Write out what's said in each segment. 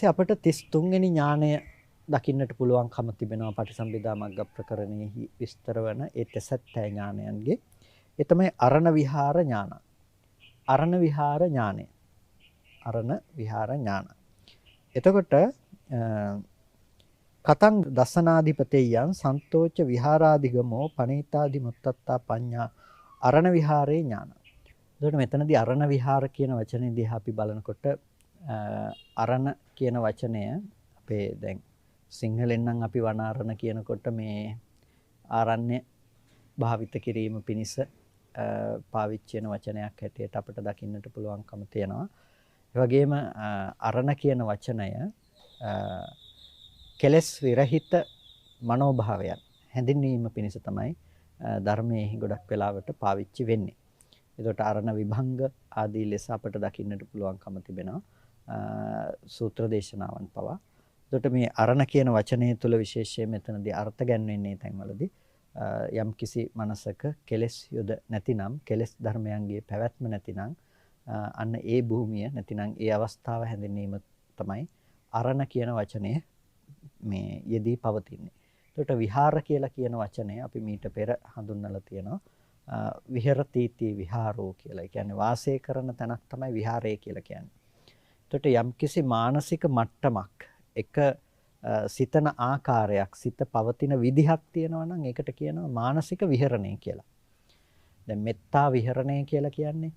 පස්සේ අපට 33 වෙනි ඥානය දකින්නට පුළුවන්කම තිබෙනවා පටිසම්භිදා මග්ග ප්‍රකරණයෙහි විස්තර වන ඒ තෙසැත්තෑ ඥානයන්ගේ. ඒ තමයි අරණ විහාර ඥාන. අරණ විහාර ඥානය. අරණ විහාර ඥාන. එතකොට කතං දසනාධිපතේයන් සන්තෝච විහාරාදිගමෝ පනීතාදි මුත්තත්තා පඤ්ඤා අරණ විහාරේ ඥාන. එතකොට මෙතනදී අරණ විහාර කියන වචනේ දිහා අපි බලනකොට අරණ කියන වචනය අපේ දැන් සිංහලෙන් නම් අපි වනාරණ කියනකොට මේ ආරණ්‍ය භාවිත කිරීම පිණිස පාවිච්චි වෙන වචනයක් හැටියට අපිට දකින්නට පුළුවන්කම තියෙනවා. ඒ වගේම අරණ කියන වචනය කෙලස් විරහිත මනෝභාවයන් හැඳින්වීම පිණිස තමයි ධර්මයේ ගොඩක් වෙලාවට පාවිච්චි වෙන්නේ. ඒකට අරණ විභංග ආදී ලෙස අපිට දකින්නට පුළුවන්කම තිබෙනවා සූත්‍ර දේශනාවන් පවා. එතකොට මේ අරණ කියන වචනය තුළ විශේෂයෙන් මෙතනදී අර්ථ ගැන්වෙන්නේ තැන්වලදී යම් කිසි මනසක කෙලෙස් යොද නැතිනම් කෙලෙස් ධර්මයන්ගේ පැවැත්ම නැතිනම් අන්න ඒ භූමිය නැතිනම් ඒ අවස්ථාව හැඳින්වීම තමයි අරණ කියන වචනය මේ යෙදී පවතින්නේ. එතකොට විහාර කියලා කියන වචනය අපි මීට පෙර හඳුන්වලා තියෙනවා විහෙරතිති විහාරෝ කියලා. ඒ කියන්නේ වාසය කරන තැනක් තමයි විහාරය කියලා කියන්නේ. එතකොට යම්කිසි මානසික මට්ටමක් එක සිතන ආකාරයක් සිත පවතින විදිහක් තියෙනවා නම් ඒකට කියනවා මානසික විහරණය කියලා. දැන් මෙත්තා විහරණය කියලා කියන්නේ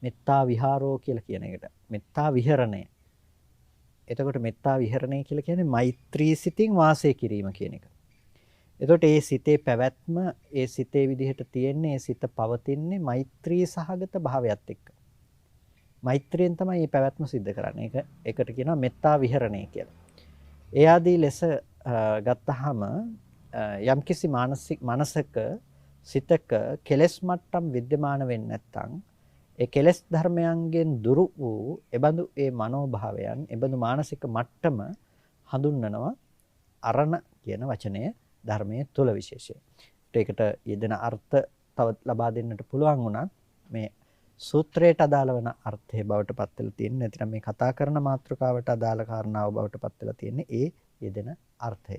මෙත්තා විහාරෝ කියලා කියන එකට. මෙත්තා විහරණය. එතකොට මෙත්තා විහරණය කියලා කියන්නේ මෛත්‍රී සිතින් වාසය කිරීම කියන එක. එතකොට ඒ සිතේ පැවැත්ම ඒ සිතේ විදිහට තියෙන්නේ ඒ සිත පවතින්නේ මෛත්‍රී සහගත භාවයත් එක්ක. මෛත්‍රියෙන් තමයි මේ පැවැත්ම සිද්ධ කරන්නේ. ඒකට කියනවා මෙත්තා විහරණය කියලා. ඒ ආදී ලෙස ගත්තහම යම්කිසි මානසික සිතක කෙලෙස් මට්ටම් विद्यमान වෙන්නේ නැත්නම් ඒ කෙලෙස් ධර්මයන්ගෙන් දුරු වූ එබඳු ඒ මනෝභාවයන් එබඳු මානසික මට්ටම හඳුන්වනවා අරණ කියන වචනය ධර්මයේ තුල විශේෂයෙන්. ඒකට යෙදෙන අර්ථ තව ලබා දෙන්නට පුළුවන් වුණත් මේ සූත්‍රයට අදාළ වන අර්ථය බවට පත් වෙලා තියෙන්නේ. නැතිනම් මේ කතා කරන මාතෘකාවට අදාළ කාරණාව බවට පත් වෙලා තියෙන්නේ ඒ යෙදෙන අර්ථය.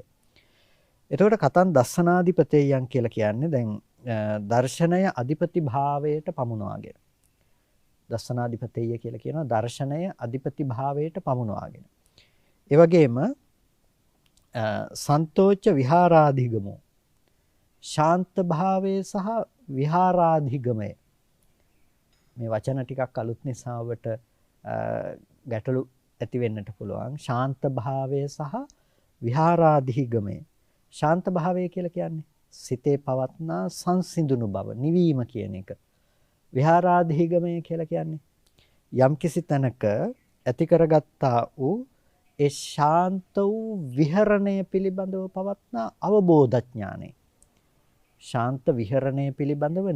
එතකොට කතන් දස්සනාධිපතේයන් කියලා කියන්නේ දැන් දර්ශනය අධිපති භාවයට පමුණවාගෙන. දස්සනාධිපතේය කියලා කියනවා දර්ශනය අධිපති භාවයට පමුණවාගෙන. ඒ වගේම සන්තෝච විහාරාධිගමෝ ශාන්ත භාවයේ සහ විහාරාධිගමය මේ වචන ටිකක් අලුත් නිසා ඔබට ගැටලු ඇති වෙන්නට පුළුවන්. ශාන්ත භාවය සහ විහාරාධිගමය. ශාන්ත භාවය කියලා කියන්නේ සිතේ පවත්නා සංසිඳුණු බව, නිවීම කියන එක. විහාරාධිගමය කියලා කියන්නේ යම්කිසි තැනක ඇති කරගත්තා වූ ඒ ශාන්ත වූ විහරණය පිළිබඳව පවත්නා අවබෝධ ඥානය. ශාන්ත විහරණය පිළිබඳව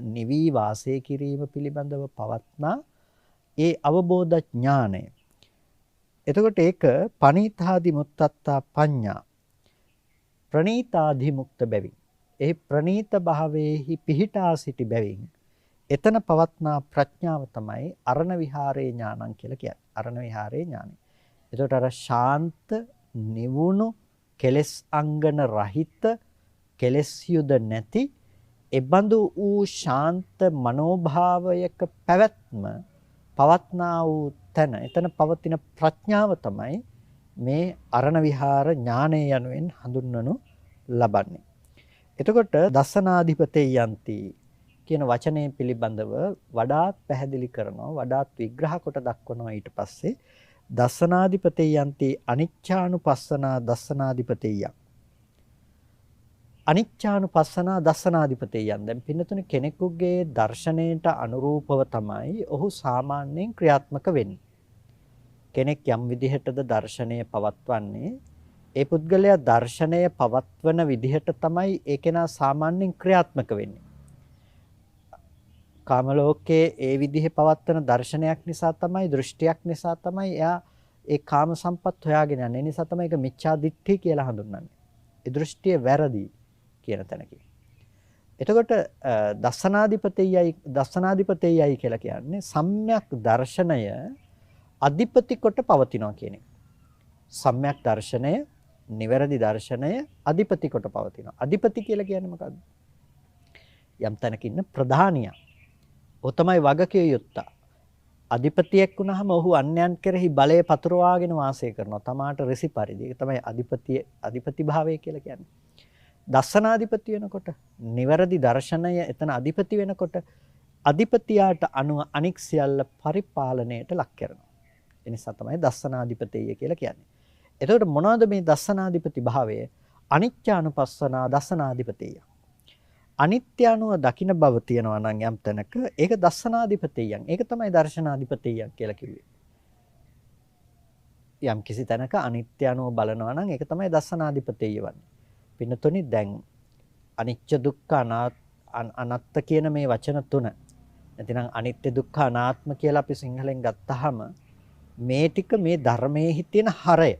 නිවී වාසය කිරීම පිළිබඳව පවත්නා ඒ අවබෝධ ඥානය. එතකොට ඒක පනීතාදි මුත්තත්තා පඤ්ඤා ප්‍රණීතාදි මුක්ත බැවින්. ඒ ප්‍රණීත භාවයේහි පිහිටා සිටි බැවින් එතන පවත්නා ප්‍රඥාව තමයි අරණ විහාරේ ඥානං කියලා කියන්නේ. අරණ විහාරේ ඥානය. එතකොට අර ශාන්ත නිවුණු කෙලෙස් අංගන රහිත කෙලෙස් යුද නැති එබඳු වූ ශාන්ත මනෝභාවයක පැවැත්ම පවත්නා වූ තැන එතන පවතින ප්‍රඥාව තමයි මේ අරණ විහාර ඥානය යනුවෙන් හඳුන්වනු ලබන්නේ. එතකොට දස්සනාධිපතේ යන්ති කියන වචනය පිළිබඳව වඩාත් පැහැදිලි කරනවා වඩාත් විග්‍රහ කොට දක්වනවා. ඊට පස්සේ දස්සනාධිපතේ යන්ති අනිච්ඡානුපස්සනා දස්සනාධිපතේය. අනිච්ඡානුපස්සනා දස්සනාධිපතේයන්. දැන් පින්නතුනේ කෙනෙකුගේ දර්ශනයට අනුරූපව තමයි ඔහු සාමාන්‍යයෙන් ක්‍රියාත්මක වෙන්නේ. කෙනෙක් යම් විදිහටද දර්ශනය පවත්වන්නේ ඒ පුද්ගලයා දර්ශනය පවත්වන විදිහට තමයි ඒ කෙනා සාමාන්‍යයෙන් ක්‍රියාත්මක වෙන්නේ. කාම ලෝකයේ ඒ විදිහේ පවත්වන දර්ශනයක් නිසා තමයි දෘෂ්ටියක් නිසා තමයි එයා ඒ කාම සම්පත් හොයාගෙන යන්නේ. ඒ නිසා තමයි ඒක මිච්ඡා දිට්ඨි කියලා හඳුන්වන්නේ. ඒ දෘෂ්ටිය වැරදි කියන තැනකින්. එතකොට දස්සනාධිපතේයයි කියලා කියන්නේ සම්‍යක් දර්ශනය අධිපති කොට පවතිනවා කියන එක. සම්‍යක් දර්ශනය, නිවැරදි දර්ශනය අධිපති කොට පවතිනවා. අධිපති කියලා කියන්නේ මොකක්ද? යම් තැනක ඉන්න ප්‍රධානියා. ඔහු තමයි වගකිය යුත්තා. අධිපතියෙක් වුණාම ඔහු අන්‍යයන් කෙරෙහි බලය පතුරවාගෙන වාසය කරනවා. තමාට ඍසි පරිදි. ඒක තමයි අධිපති භාවය කියලා කියන්නේ. දස්සනාධිපති වෙනකොට, නිවැරදි දර්ශනය එතන අධිපති වෙනකොට අධිපතියාට අනුව අනික් සියල්ල පරිපාලනයට ලක් කරනවා. ඒ නිසා තමයි දස්සනාධිපතිය කියලා කියන්නේ. එතකොට මොනවද මේ දස්සනාධිපති භාවය? අනිත්‍යානුපස්සනා දස්සනාධිපතිය. අනිත්‍යනුව දකින්න බව තියනවා නම් යම් තැනක ඒක දස්සනාධිපතියන්. ඒක තමයි දර්ශනාධිපතියන් කියලා කිව්වේ. යම් කිසි තැනක අනිත්‍යනුව බලනවා නම් ඒක තමයි දස්සනාධිපතිය වන්නේ. පින්නතොනි දැන් අනිච්ච දුක්ඛ අනාත්ත කියන මේ වචන තුන. නැතිනම් අනිත්‍ය දුක්ඛ අනාත්ම කියලා අපි සිංහලෙන් ගත්තාම මේ ටික මේ ධර්මයේ තියෙන හරය.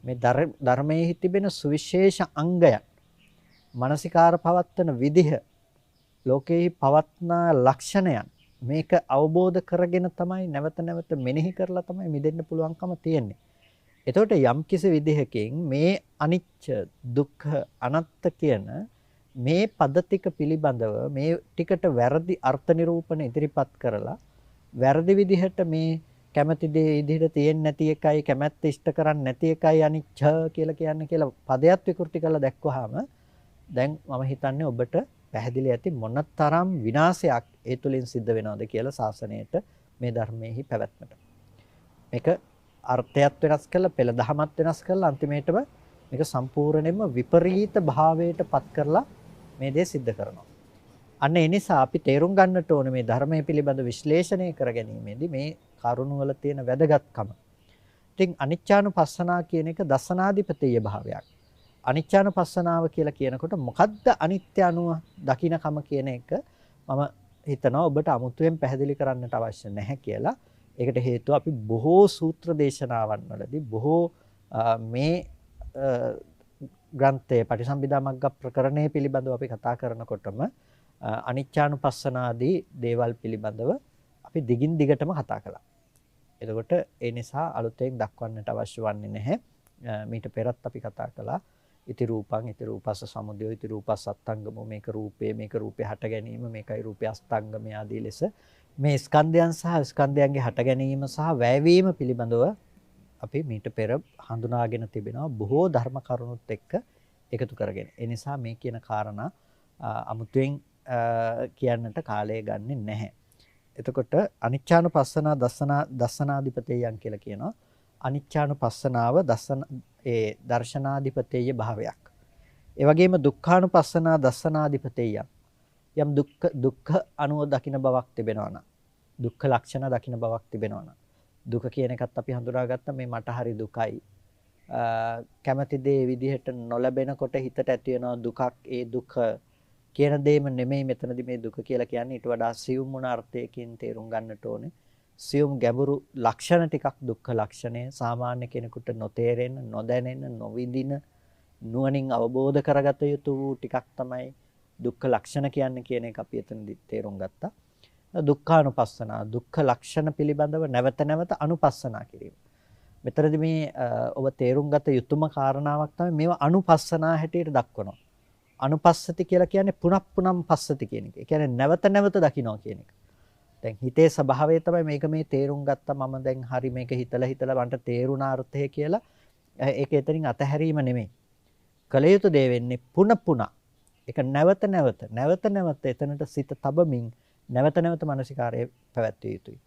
මේ ධර්මයේ තිබෙන සුවිශේෂ අංගයක්. මානසිකාර පවත්වන විදිහ, ලෝකයේ පවත්නා ලක්ෂණයන් මේක අවබෝධ කරගෙන තමයි නැවත නැවත මෙනෙහි කරලා තමයි මිදෙන්න පුළුවන්කම තියෙන්නේ. එතකොට යම් කිසි විදිහකින් මේ අනිච්ච දුක්ඛ අනාත්ත කියන මේ පද ටික පිළිබඳව මේ ටිකට වැරදි අර්ථ නිරූපණ ඉදිරිපත් කරලා වැරදි විදිහට මේ කැමැති දේ විදිහට තියෙන්නේ නැති එකයි කැමැත්ත ඉෂ්ට කරන්නේ නැති එකයි අනිච්ච කියලා කියන්නේ කියලා පදයක් විකෘති කරලා දැක්වහම දැන් මම හිතන්නේ ඔබට පැහැදිලි ඇති මොනතරම් විනාශයක් ඒ තුලින් සිද්ධ වෙනවද කියලා ශාසනයට මේ ධර්මයේහි පැවැත්මට. මේක අර්ථයත් වෙනස් කරලා පෙළ දහමත් වෙනස් කරලා අන්තිමේටම මේක සම්පූර්ණයෙන්ම විපරීත භාවයට පත් කරලා මේ දේ සිද්ධ කරනවා. අන්න ඒ නිසා අපි තේරුම් ගන්නට ඕනේ මේ ධර්මයේ පිළිබඳ විශ්ලේෂණය කර ගැනීමේදී මේ කරුණ වල තියෙන වැදගත්කම. ඉතින් අනිච්චානුපස්සනා කියන එක දසනාධිපතිය භාවයක්. අනිච්චානුපස්සනාව කියලා කියනකොට මොකද්ද අනිත්‍ය අනුව දකින්නකම කියන එක මම හිතනවා ඔබට අමුතුවෙන් පැහැදිලි කරන්නට අවශ්‍ය නැහැ කියලා. ඒකට හේතුව අපි බොහෝ සූත්‍ර දේශනාවන් වලදී බොහෝ මේ ග්‍රන්ථයේ පටිසම්භිදා මග්ග ප්‍රකරණය පිළිබඳව අපි කතා කරනකොටම අනිච්චානුපස්සනාදී දේවල් පිළිබඳව අපි දිගින් දිගටම කතා කළා. එතකොට ඒ නිසා අලුතෙන් දක්වන්නට අවශ්‍ය වන්නේ නැහැ. මීට පෙරත් අපි කතා කළා ඉති රූපං ඉති රූපස්ස සමුදය ඉති රූපස්ස අස්තංගමෝ මේක රූපේ හට ගැනීම මේකයි රූපේ අස්තංගමය ආදී ලෙස මේ ස්කන්ධයන් සහ ස්කන්ධයන්ගේ හට ගැනීම සහ වැයවීම පිළිබඳව අපි මීට පෙර හඳුනාගෙන තිබෙනවා බොහෝ ධර්ම කරුණුත් එක්ක එකතු කරගෙන. ඒ නිසා මේ කියන කාරණා අමුතුවෙන් කියන්නට කාලය ගන්නෙ නැහැ. එතකොට අනිච්චානුපස්සනා දස්සනාධිපතියන් කියලා කියනවා. අනිච්චානුපස්සනාව දර්ශනාධිපතිය භාවයක්. ඒ වගේම දුක්ඛානුපස්සනා දස්සනාධිපතියන්. යම් දුක්ඛ අනුව දකින බවක් තිබෙනවා නම් දුක්ඛ ලක්ෂණ දකින බවක් තිබෙනවා නම් දුක කියන එකත් අපි හඳුනාගත්ත මේ මට හරි දුකයි. කැමැති දේ විදිහට නොලැබෙනකොට හිතට ඇති වෙනවා දුකක්. ඒ දුක කියන දෙයම නෙමෙයි මෙතනදී මේ දුක කියලා කියන්නේ ඊට වඩා සියුම් වුණ අර්ථයකින් තේරුම් ගන්නට ඕනේ. සියුම් ගැඹුරු ලක්ෂණ ටිකක් දුක්ඛ ලක්ෂණය සාමාන්‍ය කෙනෙකුට නොතේරෙන, නොදැනෙන, නොවිඳින නුවණින් අවබෝධ කරගත යුතු ටිකක් තමයි දුක්ඛ ලක්ෂණ කියන්නේ කියන එක අපි එතනදී තේරුම් ගත්තා. දුක්ඛානුපස්සනා දුක්ඛ ලක්ෂණ පිළිබඳව නැවත නැවත අනුපස්සනා කිරීම. මෙතනදී මේ ඔබ තේරුම් ගත යුතුම කාරණාවක් තමයි මේවා අනුපස්සනා හැටියට දක්වනවා. අනුපස්සති කියලා කියන්නේ පුනප්පුනම් පස්සති කියන එක. ඒ කියන්නේ නැවත නැවත දකින්නවා කියන එක. දැන් හිතේ ස්වභාවය තමයි මේක මේ තේරුම් ගත්තා මම දැන් හරි මේක හිතලා මන්ට තේරුණ අර්ථය කියලා ඒක එතනින් අතහැරීම නෙමෙයි. කල යුතු දේ වෙන්නේ පුන ඒක නැවත නැවත එතනට සිත තබමින් නැවත නැවත මානසිකාරයේ පැවැත්විය යුතුයි.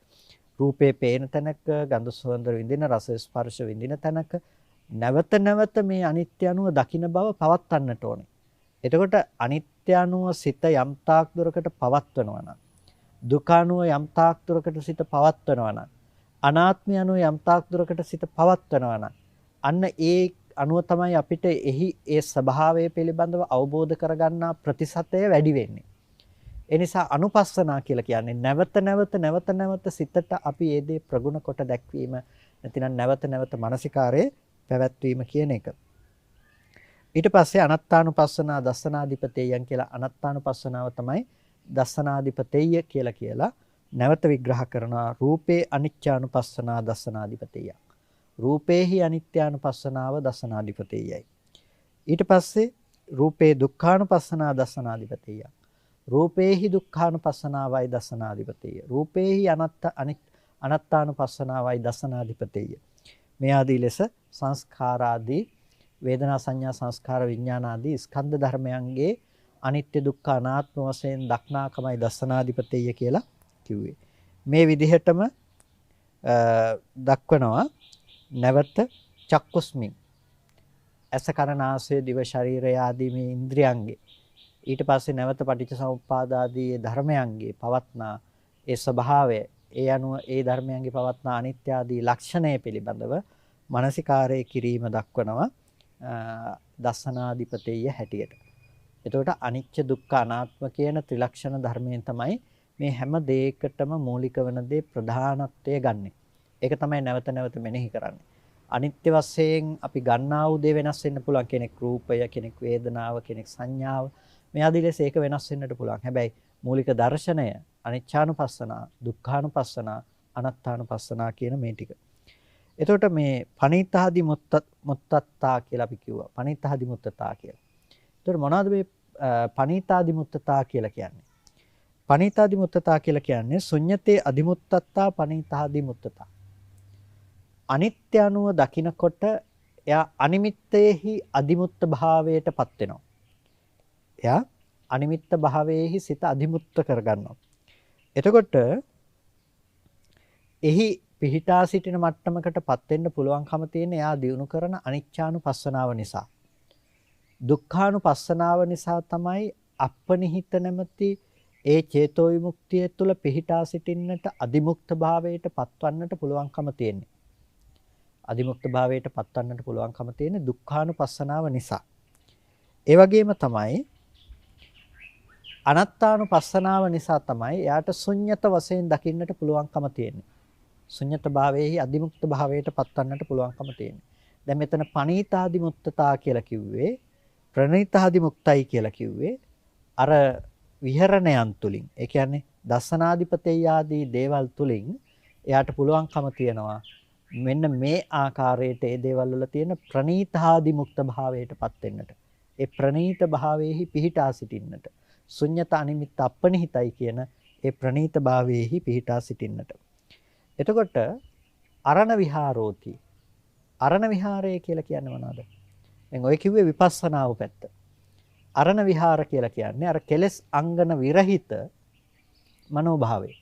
රූපේ පේන තැනක ගන්ධ සුවඳ විඳින රස ස්පර්ශ විඳින තැනක නැවත නැවත මේ අනිත්‍ය අනුව දකින්න බව පවත්වන්නට ඕනේ. එතකොට අනිත්‍ය අනුව සිත යම් තාක් දුරකට පවත්වනවා නම් දුක අනුව යම් තාක් දුරකට සිත පවත්වනවා නම් අනාත්මය අනුව යම් තාක් දුරකට සිත පවත්වනවා නම් අන්න ඒ අනුව තමයි අපිට ඒ ස්වභාවය පිළිබඳව අවබෝධ කරගන්නා ප්‍රතිශතය වැඩි වෙන්නේ. ඒ නිසා අනුපස්සනා කියලා කියන්නේ නැවත නැවත සිතට අපි ඒ දේ ප්‍රගුණ කොට දැක්වීම නැතිනම් නැවත නැවත මානසිකාරයේ පැවැත්වීම කියන එක. ඊට පස්සේ අනත්තානුපස්සනා දස්සනාධිපතියන් කියලා අනත්තානුපස්සනාව තමයි දස්සනාධිපතිය කියලා නැවත විග්‍රහ කරනවා රූපේ අනිච්චානුපස්සනා දස්සනාධිපතිය. රූපේහි අනිත්‍යානුපස්සනාව දසනාධිපතේයයි. ඊට පස්සේ රූපේ දුක්ඛානුපස්සනා දසනාධිපතේය. රූපේහි දුක්ඛානුපස්සනාවයි දසනාධිපතේය. රූපේහි අනත්තානුපස්සනාවයි දසනාධිපතේය. මේ ආදී ලෙස සංස්කාරාදී වේදනා සංඥා සංස්කාර විඥාන ආදී ස්කන්ධ ධර්මයන්ගේ අනිත්‍ය දුක්ඛ අනාත්ම වශයෙන් දක්නාකමයි දසනාධිපතේය කියලා කිව්වේ. මේ විදිහටම දක්වනවා නැවත චක්කුස්මින් ඇස කන නාසය දිව ශරීරය ආදී මේ ඉන්ද්‍රියන්ගේ ඊට පස්සේ නැවත පටිච්චසමුප්පාද ආදී ධර්මයන්ගේ පවත්නා ඒ ස්වභාවය ඒ අනුව ඒ ධර්මයන්ගේ පවත්නා අනිත්‍ය ආදී ලක්ෂණය පිළිබඳව මානසිකාරය කිරීම දක්වනවා දසනාධිපතේය හැටියට. එතකොට අනිච්ච දුක්ඛ අනාත්ම කියන ත්‍රිලක්ෂණ ධර්මයෙන් තමයි මේ හැම දෙයකටම මූලික වන දේ ප්‍රධානත්වය ගන්නෙ. ඒක තමයි නැවත නැවත මෙනෙහි කරන්නේ. අනිත්‍ය වශයෙන් අපි ගන්නා වූ දේ වෙනස් වෙන්න පුළුවන්. කෙනෙක් රූපය, කෙනෙක් වේදනාව, කෙනෙක් සංඥාව. මේ ආදී ලෙස ඒක වෙනස් වෙන්නට පුළුවන්. හැබැයි මූලික දර්ශනය අනිච්චානුපස්සනා, දුක්ඛානුපස්සනා, අනාත්තානුපස්සනා කියන මේ ටික. එතකොට මේ පණිතාදි මුත්තත්තා කියලා අපි කිව්වා. පණිතාදි මුත්තතා කියලා. එතකොට මොනවද මේ පණිතාදි මුත්තතා කියලා කියන්නේ? පණිතාදි මුත්තතා කියලා කියන්නේ ශුඤ්ඤතේ අදිමුත්තත්තා පණිතාදි මුත්තතා. අනිත්‍ය අනුව දකිනකොට එයා අනිමිත්තේහි අදිමුත්ත භාවයටපත් වෙනවා. එයා අනිමිත්ත භාවයේහි සිත අදිමුත්ත කරගන්නවා. එතකොට එහි පිහිටා සිටින මට්ටමකටපත් වෙන්න පුළුවන්කම තියෙන එයා දිනු කරන අනිච්චානුපස්සනාව නිසා. දුක්ඛානුපස්සනාව නිසා තමයි අපනිහිත නැමැති ඒ චේතෝ විමුක්තිය තුළ පිහිටා සිටින්නට අදිමුක්ත භාවයට පත්වන්නට පුළුවන්කම තියෙන්නේ. අදිමුක්ත භාවයට පත්වන්නට පුළුවන්කම තියෙන්නේ දුක්ඛානුපස්සනාව නිසා. ඒ වගේම තමයි අනාත්තානුපස්සනාව නිසා තමයි එයාට ශුන්්‍යත වශයෙන් දකින්නට පුළුවන්කම තියෙන්නේ. ශුන්්‍යත භාවයේහි අදිමුක්ත භාවයට පත්වන්නට පුළුවන්කම තියෙන්නේ. දැන් මෙතන පණීතාදි මුත්තතා කියලා කිව්වේ ප්‍රණීතාදි මුක්තයි කියලා කිව්වේ අර විහරණයන් තුලින්. ඒ කියන්නේ දසනාධිපතේ ආදී දේවල් තුලින් එයාට පුළුවන්කම තියනවා මෙන්න මේ ආකාරයට ඒ දේවල් වල තියෙන ප්‍රණීතාදි මුක්ත භාවයටපත් වෙන්නට. ඒ ප්‍රණීත භාවයේහි පිහිටා සිටින්නට. ශුන්්‍යත අනිමිත්ත අපනිහිතයි කියන ඒ ප්‍රණීත භාවයේහි පිහිටා සිටින්නට. එතකොට අරණ විහාරෝති. අරණ විහාරය කියලා කියන්නේ මොනවද? දැන් ඔය කිව්වේ විපස්සනාව පැත්ත. අරණ විහාර කියලා කියන්නේ අර කෙලෙස් අංගන විරහිත මනෝභාවය.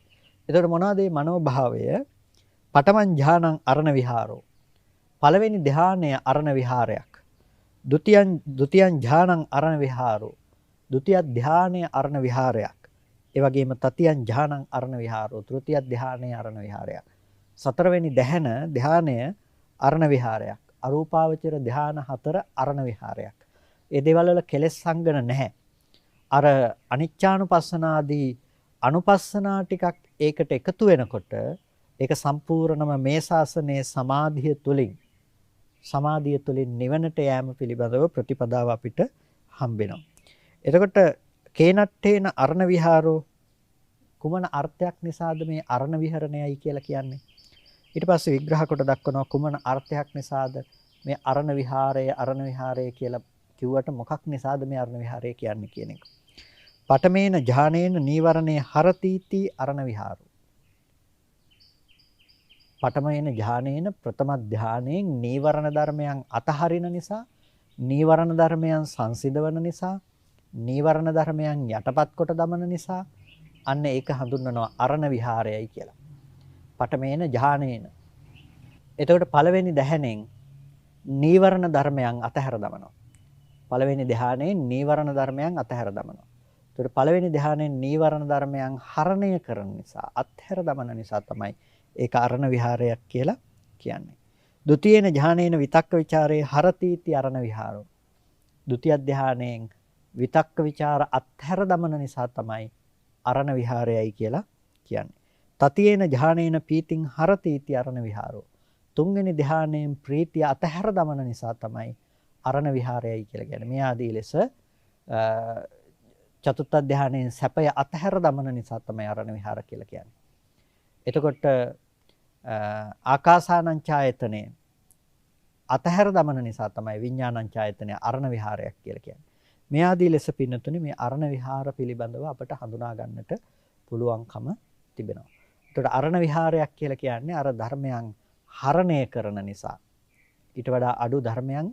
එතකොට මොනවද මේ මනෝභාවය? පඨමං ඥානං අරණ විහාරෝ. පළවෙනි ධානය අරණ විහාරයක්. ဒ ුතියං ඥානං අරණ විහාරෝ. ဒုတိ ය ධානය අරණ විහාරයක්. ඒ වගේම තතියං ඥානං අරණ විහාරෝ. තෘතිය ධානය අරණ විහාරයක්. සතරවෙනි ධානය අරණ විහාරයක්. අරූපාවචර ධාන 4 අරණ විහාරයක්. ඒ දේවල් වල කෙලෙස් සංගන නැහැ. අර අනිච්චානුපස්සනාදී අනුපස්සනා ටිකක් ඒකට එකතු වෙනකොට ඒක සම්පූර්ණම මේ ශාසනයේ සමාධිය තුලින් නිවනට යෑම පිළිබඳව ප්‍රතිපදාව අපිට හම්බෙනවා. එතකොට කේනට්ඨේන අරණ විහාරෝ කුමන අර්ථයක් නිසාද මේ අරණ විහරණයයි කියලා කියන්නේ? ඊට පස්සේ විග්‍රහ කොට දක්වනවා කුමන අර්ථයක් නිසාද මේ අරණ විහාරය කියලා කිව්වට මොකක් නිසාද මේ අරණ විහාරය කියන්නේ කියන එක. පඨමේන ඥානේන නීවරණේ හරතිති අරණ විහාරෝ. පඨමේන ඥානේන ප්‍රථම ධානයෙන් නීවරණ ධර්මයන් අතහරින නිසා, නීවරණ ධර්මයන් සංසිඳවන නිසා, නීවරණ ධර්මයන් යටපත් කොට දමන නිසා අන්න ඒක හඳුන්වනවා අරණ විහාරයයි කියලා. පඨමේන ඥානේන. එතකොට පළවෙනි ධානයෙන් නීවරණ ධර්මයන් අතහැර දමනවා. පළවෙනි ධානයෙන් නීවරණ ධර්මයන් අතහැර දමනවා. එතකොට පළවෙනි ධානයෙන් නීවරණ ධර්මයන් හරණය කරන නිසා, අත්හැර දමන නිසා තමයි ඒක අරණ විහාරයක් කියලා කියන්නේ. ဒုတိ යේන ඥානේන විතක්ක ਵਿਚාරේ හරතිති අරණ විහාරෝ. ဒုတိ ය ධානයෙන් විතක්ක ਵਿਚාර අත්හැර දමන නිසා තමයි අරණ විහාරයයි කියලා කියන්නේ. තතියේන ඥානේන පීතිං හරතිති අරණ විහාරෝ. තුන්වෙනි ධානයෙන් ප්‍රීතිය අතහැර දමන නිසා තමයි අරණ විහාරයයි කියලා කියන්නේ. මේ ආදී ලෙස චතුත්ථ ධානයෙන් සැපය අතහැර දමන නිසා තමයි අරණ විහාර කියලා කියන්නේ. එතකොට ආකාසානං ඡායතනේ අතහැර දමන නිසා තමයි විඥානංචායතනය අරණ විහාරයක් කියලා කියන්නේ. මේ ආදී ලෙස පින්නතුනේ මේ අරණ විහාර පිළිබඳව අපට හඳුනා ගන්නට පුළුවන්කම තිබෙනවා. එතකොට අරණ විහාරයක් කියලා කියන්නේ අර ධර්මයන් හරණය කරන නිසා ඊට වඩා අඩු ධර්මයන්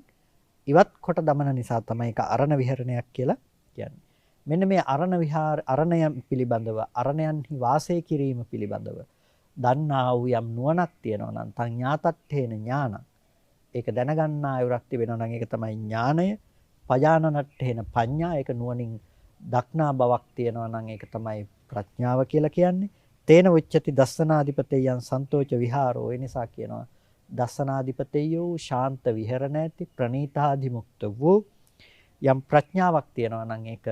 ඉවත් කොට දමන නිසා තමයි ඒක අරණ විහරණයක් කියලා කියන්නේ. මෙන්න මේ අරණ විහාර අරණය පිළිබඳව අරණයන්හි වාසය කිරීම පිළිබඳව දන්නා වූ යම් නුවණක් තියෙනවා නම් තං ඥාතට්ඨේන ඥානං ඒක දැනගන්නා අයුරක් තිබෙනවා නම් ඒක තමයි ඥානය. පජානනට්ඨේන පඤ්ඤා ඒක නුවණින් දක්නා බවක් තියෙනවා නම් ඒක තමයි ප්‍රඥාව කියලා කියන්නේ. තේන උච්චති දස්සනාධිපතේයන් සන්තෝච විහාරෝ ඒ නිසා කියනවා දස්සනාධිපතේයෝ ශාන්ත විහරණ ඇති ප්‍රණීතාධිමුක්ත වූ යම් ප්‍රඥාවක් තියෙනවා නම් ඒක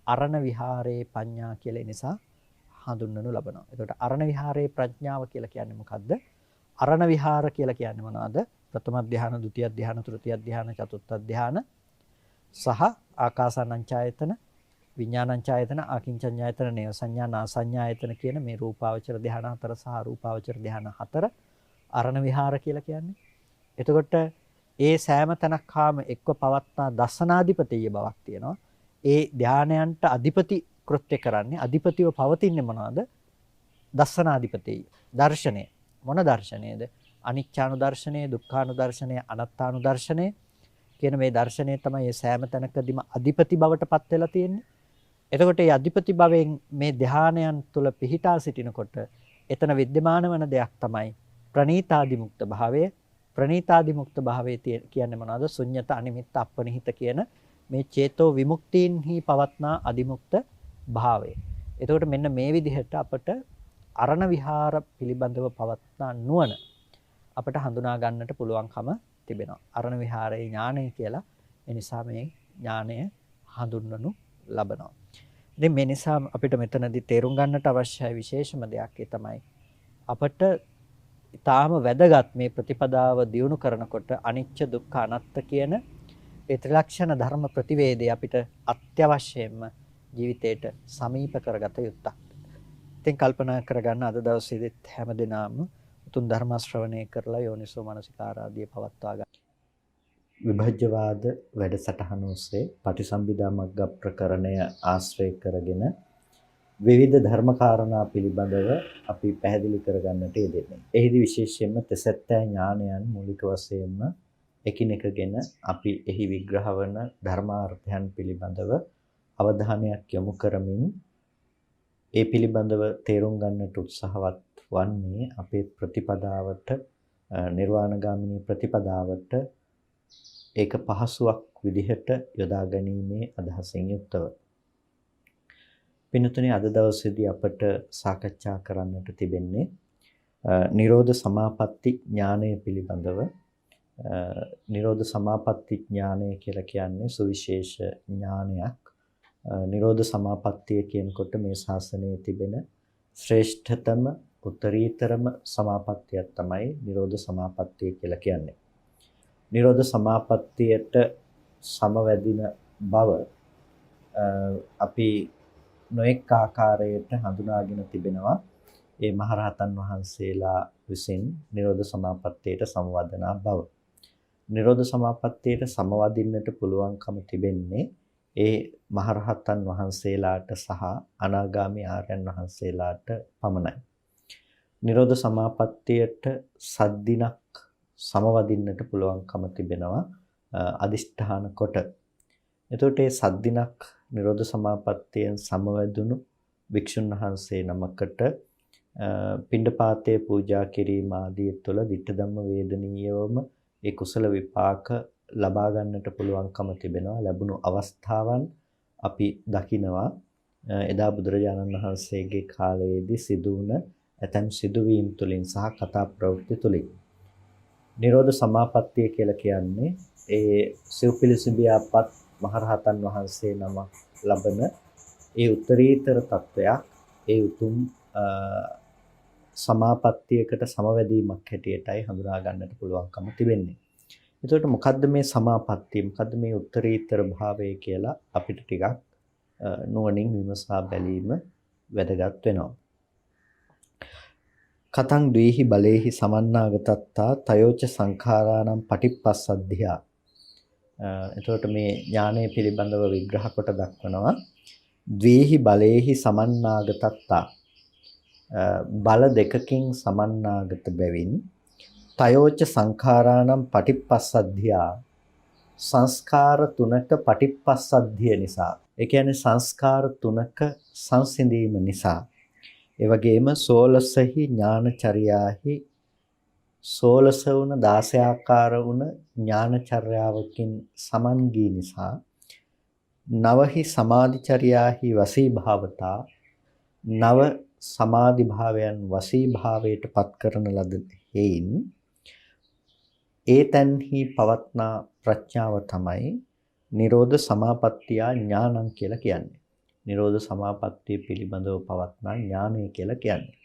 අරණ විහාරේ පඤ්ඤා කියලා නිසා හඳුන්වනු ලබනවා. එතකොට අරණ විහාරේ ප්‍රඥාව කියලා කියන්නේ මොකද්ද? අරණ විහාර කියලා කියන්නේ මොනවද? ප්‍රථම ධ්‍යාන, ဒုတိ ධ්‍යාන, තෘතිය ධ්‍යාන, චතුර්ථ ධ්‍යාන සහ ආකාසානංචායතන, විඥානංචායතන, ආකින්චඤ්ඤායතන, නේව සංඥා, නාසඤ්ඤායතන කියන මේ රූපාවචර ධ්‍යාන හතර සහ අරූපාවචර ධ්‍යාන හතර අරණ විහාර කියලා කියන්නේ. එතකොට ඒ සෑම තැනක්ම එක්ව පවත්නා දසනාධිපතිය බවක් තියෙනවා. ඒ ධානයන්ට අධිපති කෘත්‍ය කරන්නේ අධිපතිව පවතින්නේ මොනවද? දස්සනාධිපතිය. දර්ශනය. මොන දර්ශනයද? අනිච්චානුදර්ශනය, දුක්ඛානුදර්ශනය, අනාත්තානුදර්ශනය කියන මේ දර්ශනය තමයි මේ සෑම තැනකදීම අධිපති බවට පත් වෙලා තියෙන්නේ. එතකොට මේ අධිපති භවෙන් මේ ධානයන් තුල පිහිටා සිටිනකොට එතන विद्यमान වන දෙයක් තමයි ප්‍රණීතාදිමුක්ත භාවය. ප්‍රණීතාදිමුක්ත භාවය කියන්නේ මොනවද? ශුන්්‍යත, අනිමිත්ත, අපනිහිත කියන මේ චේතෝ විමුක්තීන්හි පවත්නා අදිමුක්ත භාවය. එතකොට මෙන්න මේ විදිහට අපට අරණ විහාර පිළිබඳව පවත්නා නුවණ අපට හඳුනා ගන්නට පුළුවන්කම තිබෙනවා. අරණ විහාරයේ ඥානය කියලා. ඒ නිසා මේ ඥානය හඳුන්වනු ලබනවා. ඉතින් මේ නිසා අපිට මෙතනදී තේරුම් ගන්නට අවශ්‍යයි විශේෂම දෙයක් ඒ තමයි අපට ඊටාම වැදගත් මේ ප්‍රතිපදාව දියුණු කරනකොට අනිච්ච දුක්ඛ අනාත්ත කියන ඒ ත්‍රිලක්ෂණ ධර්ම ප්‍රතිවේදය අපිට අත්‍යවශ්‍යයෙන්ම ජීවිතයට සමීප කරගත යුත්තක්. ඉතින් කල්පනා කරගන්න අද දවසේදීත් හැමදෙනාම උතුම් ධර්ම ශ්‍රවණය කරලා යෝනිසෝ මනසිකාරාදී පවත්වා ගන්න. විභජ්‍යවාද වැඩසටහන ඔස්සේ පටිසම්භිදා මග්ග ප්‍රකරණය ආශ්‍රය කරගෙන විවිධ ධර්ම කාරණා පිළිබඳව අපි පැහැදිලි කරගන්නට යෙදෙන්නේ. එහිදී විශේෂයෙන්ම තෙසැත්තෑ ඥානයන් මූලික වශයෙන්ම එකිනෙකගෙන අපි එහි විග්‍රහ වන ධර්මාර්ථයන් පිළිබඳව අවධානයක් යොමු කරමින් ඒ පිළිබඳව තේරුම් ගන්නට උත්සාහවත් වන්නේ අපේ ප්‍රතිපදාවට නිර්වාණගාමිනී ප්‍රතිපදාවට ඒක පහසුවක් විදිහට යොදා ගැනීමේ අදහසින් යුක්තව. පින්තුනේ අද දවසේදී අපට සාකච්ඡා කරන්නට තිබෙන්නේ නිරෝධ සමාපatti ඥානය පිළිබඳව. නිරෝධ සමාපatti ඥානය කියලා කියන්නේ සුවිශේෂ ඥානයක්. නිරෝධ සමාපත්තිය කියනකොට මේ ශාසනයේ තිබෙන ශ්‍රේෂ්ඨතම උත්තරීතරම සමාපත්තියක් තමයි නිරෝධ සමාපත්තිය කියලා කියන්නේ. නිරෝධ සමාපත්තියට සමවැදින බව අපි නොඑක ආකාරයට හඳුනාගෙන තිබෙනවා. ඒ මහරහතන් වහන්සේලා විසින් නිරෝධ සමාපත්තියට සමවදනා බව. නිරෝධ සමාපත්තියට සමවදින්නට පුළුවන්කම තිබෙන්නේ ඒ මහරහතන් වහන්සේලාට සහ අනාගාමී ආර්යයන් වහන්සේලාට පමණයි. නිරෝධ සමාපත්තියට සද්දිනක් සමවදින්නට පුළුවන්කම තිබෙනවා අදිෂ්ඨාන කොට. එතකොට මේ සද්දිනක් නිරෝධ සමාපත්තියෙන් සමවැදුණු භික්ෂුන් වහන්සේ නමකට පිණ්ඩපාතයේ පූජා කිරීම ආදී තුළ ditta ධම්ම වේදනීයවම ඒ කුසල විපාක ලබා ගන්නට පුළුවන්කම තිබෙනවා. ලැබුණු අවස්ථාවන් අපි දකිනවා. එදා බුදුරජාණන් වහන්සේගේ කාලයේදී සිදු වුණ ඇතැම් සිදුවීම් තුළින් සහ කතා ප්‍රවෘත්ති තුළින් නිරෝධ සමාපත්තිය කියලා කියන්නේ ඒ සිව්පිලිසිඹියාපත් මහරහතන් වහන්සේ නම ලබන ඒ උත්තරීතර තත්වයක්, ඒ උතුම් සමාපත්තියකට සමවැදීමක් හැටියටයි හඳුනා ගන්නට පුළුවන්කම තිබෙන්නේ. එතකොට මොකද්ද මේ සමාපත්තිය? මොකද්ද මේ උත්තරීතර භාවය කියලා අපිට ටිකක් නුවණින් විමසා බැලීම වැදගත් වෙනවා. කතං ද්වේහි බලේහි සමන්නාගතත්තා තයෝච සංඛාරාණං පටිප්පස්සද්ධියා. එතකොට මේ ඥානය පිළිබඳව විග්‍රහ කොට දක්වනවා. ද්වේහි බලේහි සමන්නාගතත්තා බල දෙකකින් සමන්නාගත බැවින් තයෝච සංඛාරාණං පටිප්පස්සද්ධියා සංස්කාර තුනක පටිප්පස්සද්ධිය නිසා, ඒ කියන්නේ සංස්කාර තුනක සංසිඳීම නිසා, ඒ වගේම 16හි ඥානචර්යාහි 16 වුණ 16 ආකාර වුණ ඥානචර්යාවකින් සමන් ගී නිසා, නවහි සමාධිචර්යාහි වසී භාවතා නව සමාධි භාවයන් වසී භාවයට පත් කරන ලද හේයින් ඒ තන්හි පවත්නා ප්‍රඥාව තමයි නිරෝධ සමාපත්තිය ඥානං කියලා කියන්නේ. නිරෝධ සමාපත්තිය පිළිබඳව පවත්නා ඥානය කියලා කියන්නේ.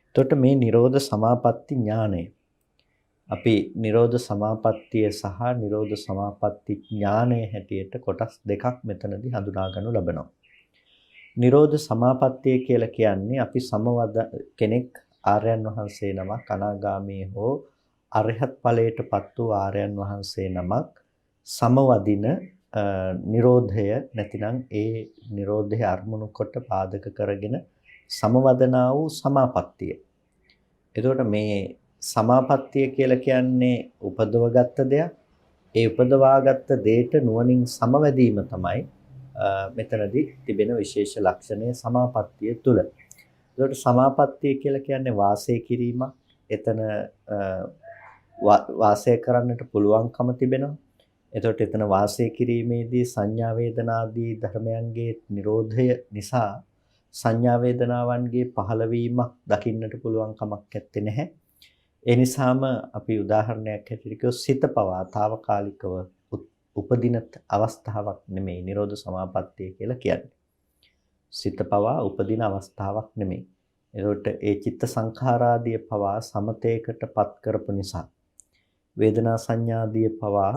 එතකොට මේ නිරෝධ සමාපatti ඥානය අපි නිරෝධ සමාපත්තිය සහ නිරෝධ සමාපatti ඥානය හැටියට කොටස් දෙකක් මෙතනදී හඳුනා ගන්නු ලබනවා. නිරෝධ සමාපත්තිය කියලා කියන්නේ අපි සමවද කෙනෙක් ආර්යයන් වහන්සේ නමක් අනාගාමී හෝ අරහත් ඵලයටපත් වූ ආර්යයන් වහන්සේ නමක් සමවදින නිරෝධය නැතිනම් ඒ නිරෝධය අරමුණු කොට පාදක කරගෙන සමවදනා වූ සමාපත්තිය. එතකොට මේ සමාපත්තිය කියලා කියන්නේ උපදවගත්ත දෙයක්. ඒ උපදවාගත්ත දෙයට නුවණින් සමවැදීම තමයි මෙතනදී තිබෙන විශේෂ ලක්ෂණය සමාපත්තිය තුල. එතකොට සමාපත්තිය කියලා කියන්නේ වාසය කිරීමක්. එතන වාසය කරන්නට පුළුවන්කම තිබෙනවා. එතකොට එතන වාසය කිරීමේදී සංඥා වේදනාදී ධර්මයන්ගේ නිරෝධය නිසා සංඥා වේදනාවන්ගේ පහළවීමක් දකින්නට පුළුවන් කමක් නැත්තේ නැහැ. ඒ නිසාම අපි උදාහරණයක් හැටියට සිත පවා తాවකාලිකව උපදින අවස්ථාවක් නෙමෙයි නිරෝධ සමාපත්තිය කියලා කියන්නේ. සිත පවා උපදින අවස්ථාවක් නෙමෙයි. එතකොට ඒ චිත්ත සංඛාරාදිය පවා සමතේකටපත් කරපු නිසා වේදනා සංඥාදිය පවා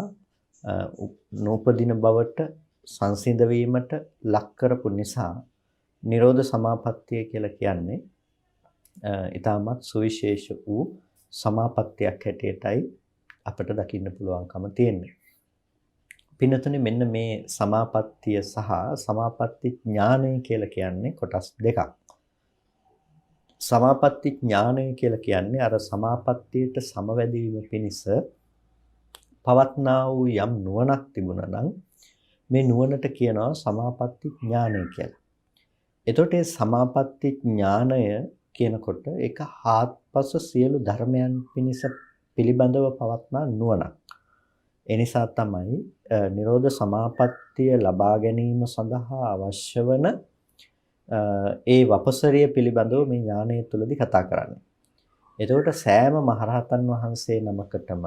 නූපදින බවට සංසිඳ වීමට ලක් කරපු නිසා නිරෝධ සමාපත්තිය කියලා කියන්නේ ඊටමත් සුවිශේෂ වූ සමාපත්තියක් හැටියටයි අපිට දකින්න පුළුවන්කම තියෙන්නේ. පින්නතුනේ මෙන්න මේ සමාපත්තිය සහ සමාපatti ඥානය කියලා කියන්නේ කොටස් දෙකක්. සමාපatti ඥානය කියලා කියන්නේ අර සමාපත්තියට සමවැදීම පිණිස පවත්නා වූ යම් නුවණක් තිබුණා නම් මේ නුවණට කියනවා සමාපatti ඥානය කියලා. එතකොට මේ සමාපatti ඥානය කියනකොට ඒක හාත්පස සියලු ධර්මයන් පිණිස පිළිබඳව පවත්නා නුවණක්. ඒ නිසා තමයි නිරෝධ සමාපත්තිය ලබා ගැනීම සඳහා අවශ්‍ය වන ඒ වපසරිය පිළිබඳව මේ ඥානය තුළදී කතා කරන්නේ. එතකොට සෑම මහරහතන් වහන්සේ නමකටම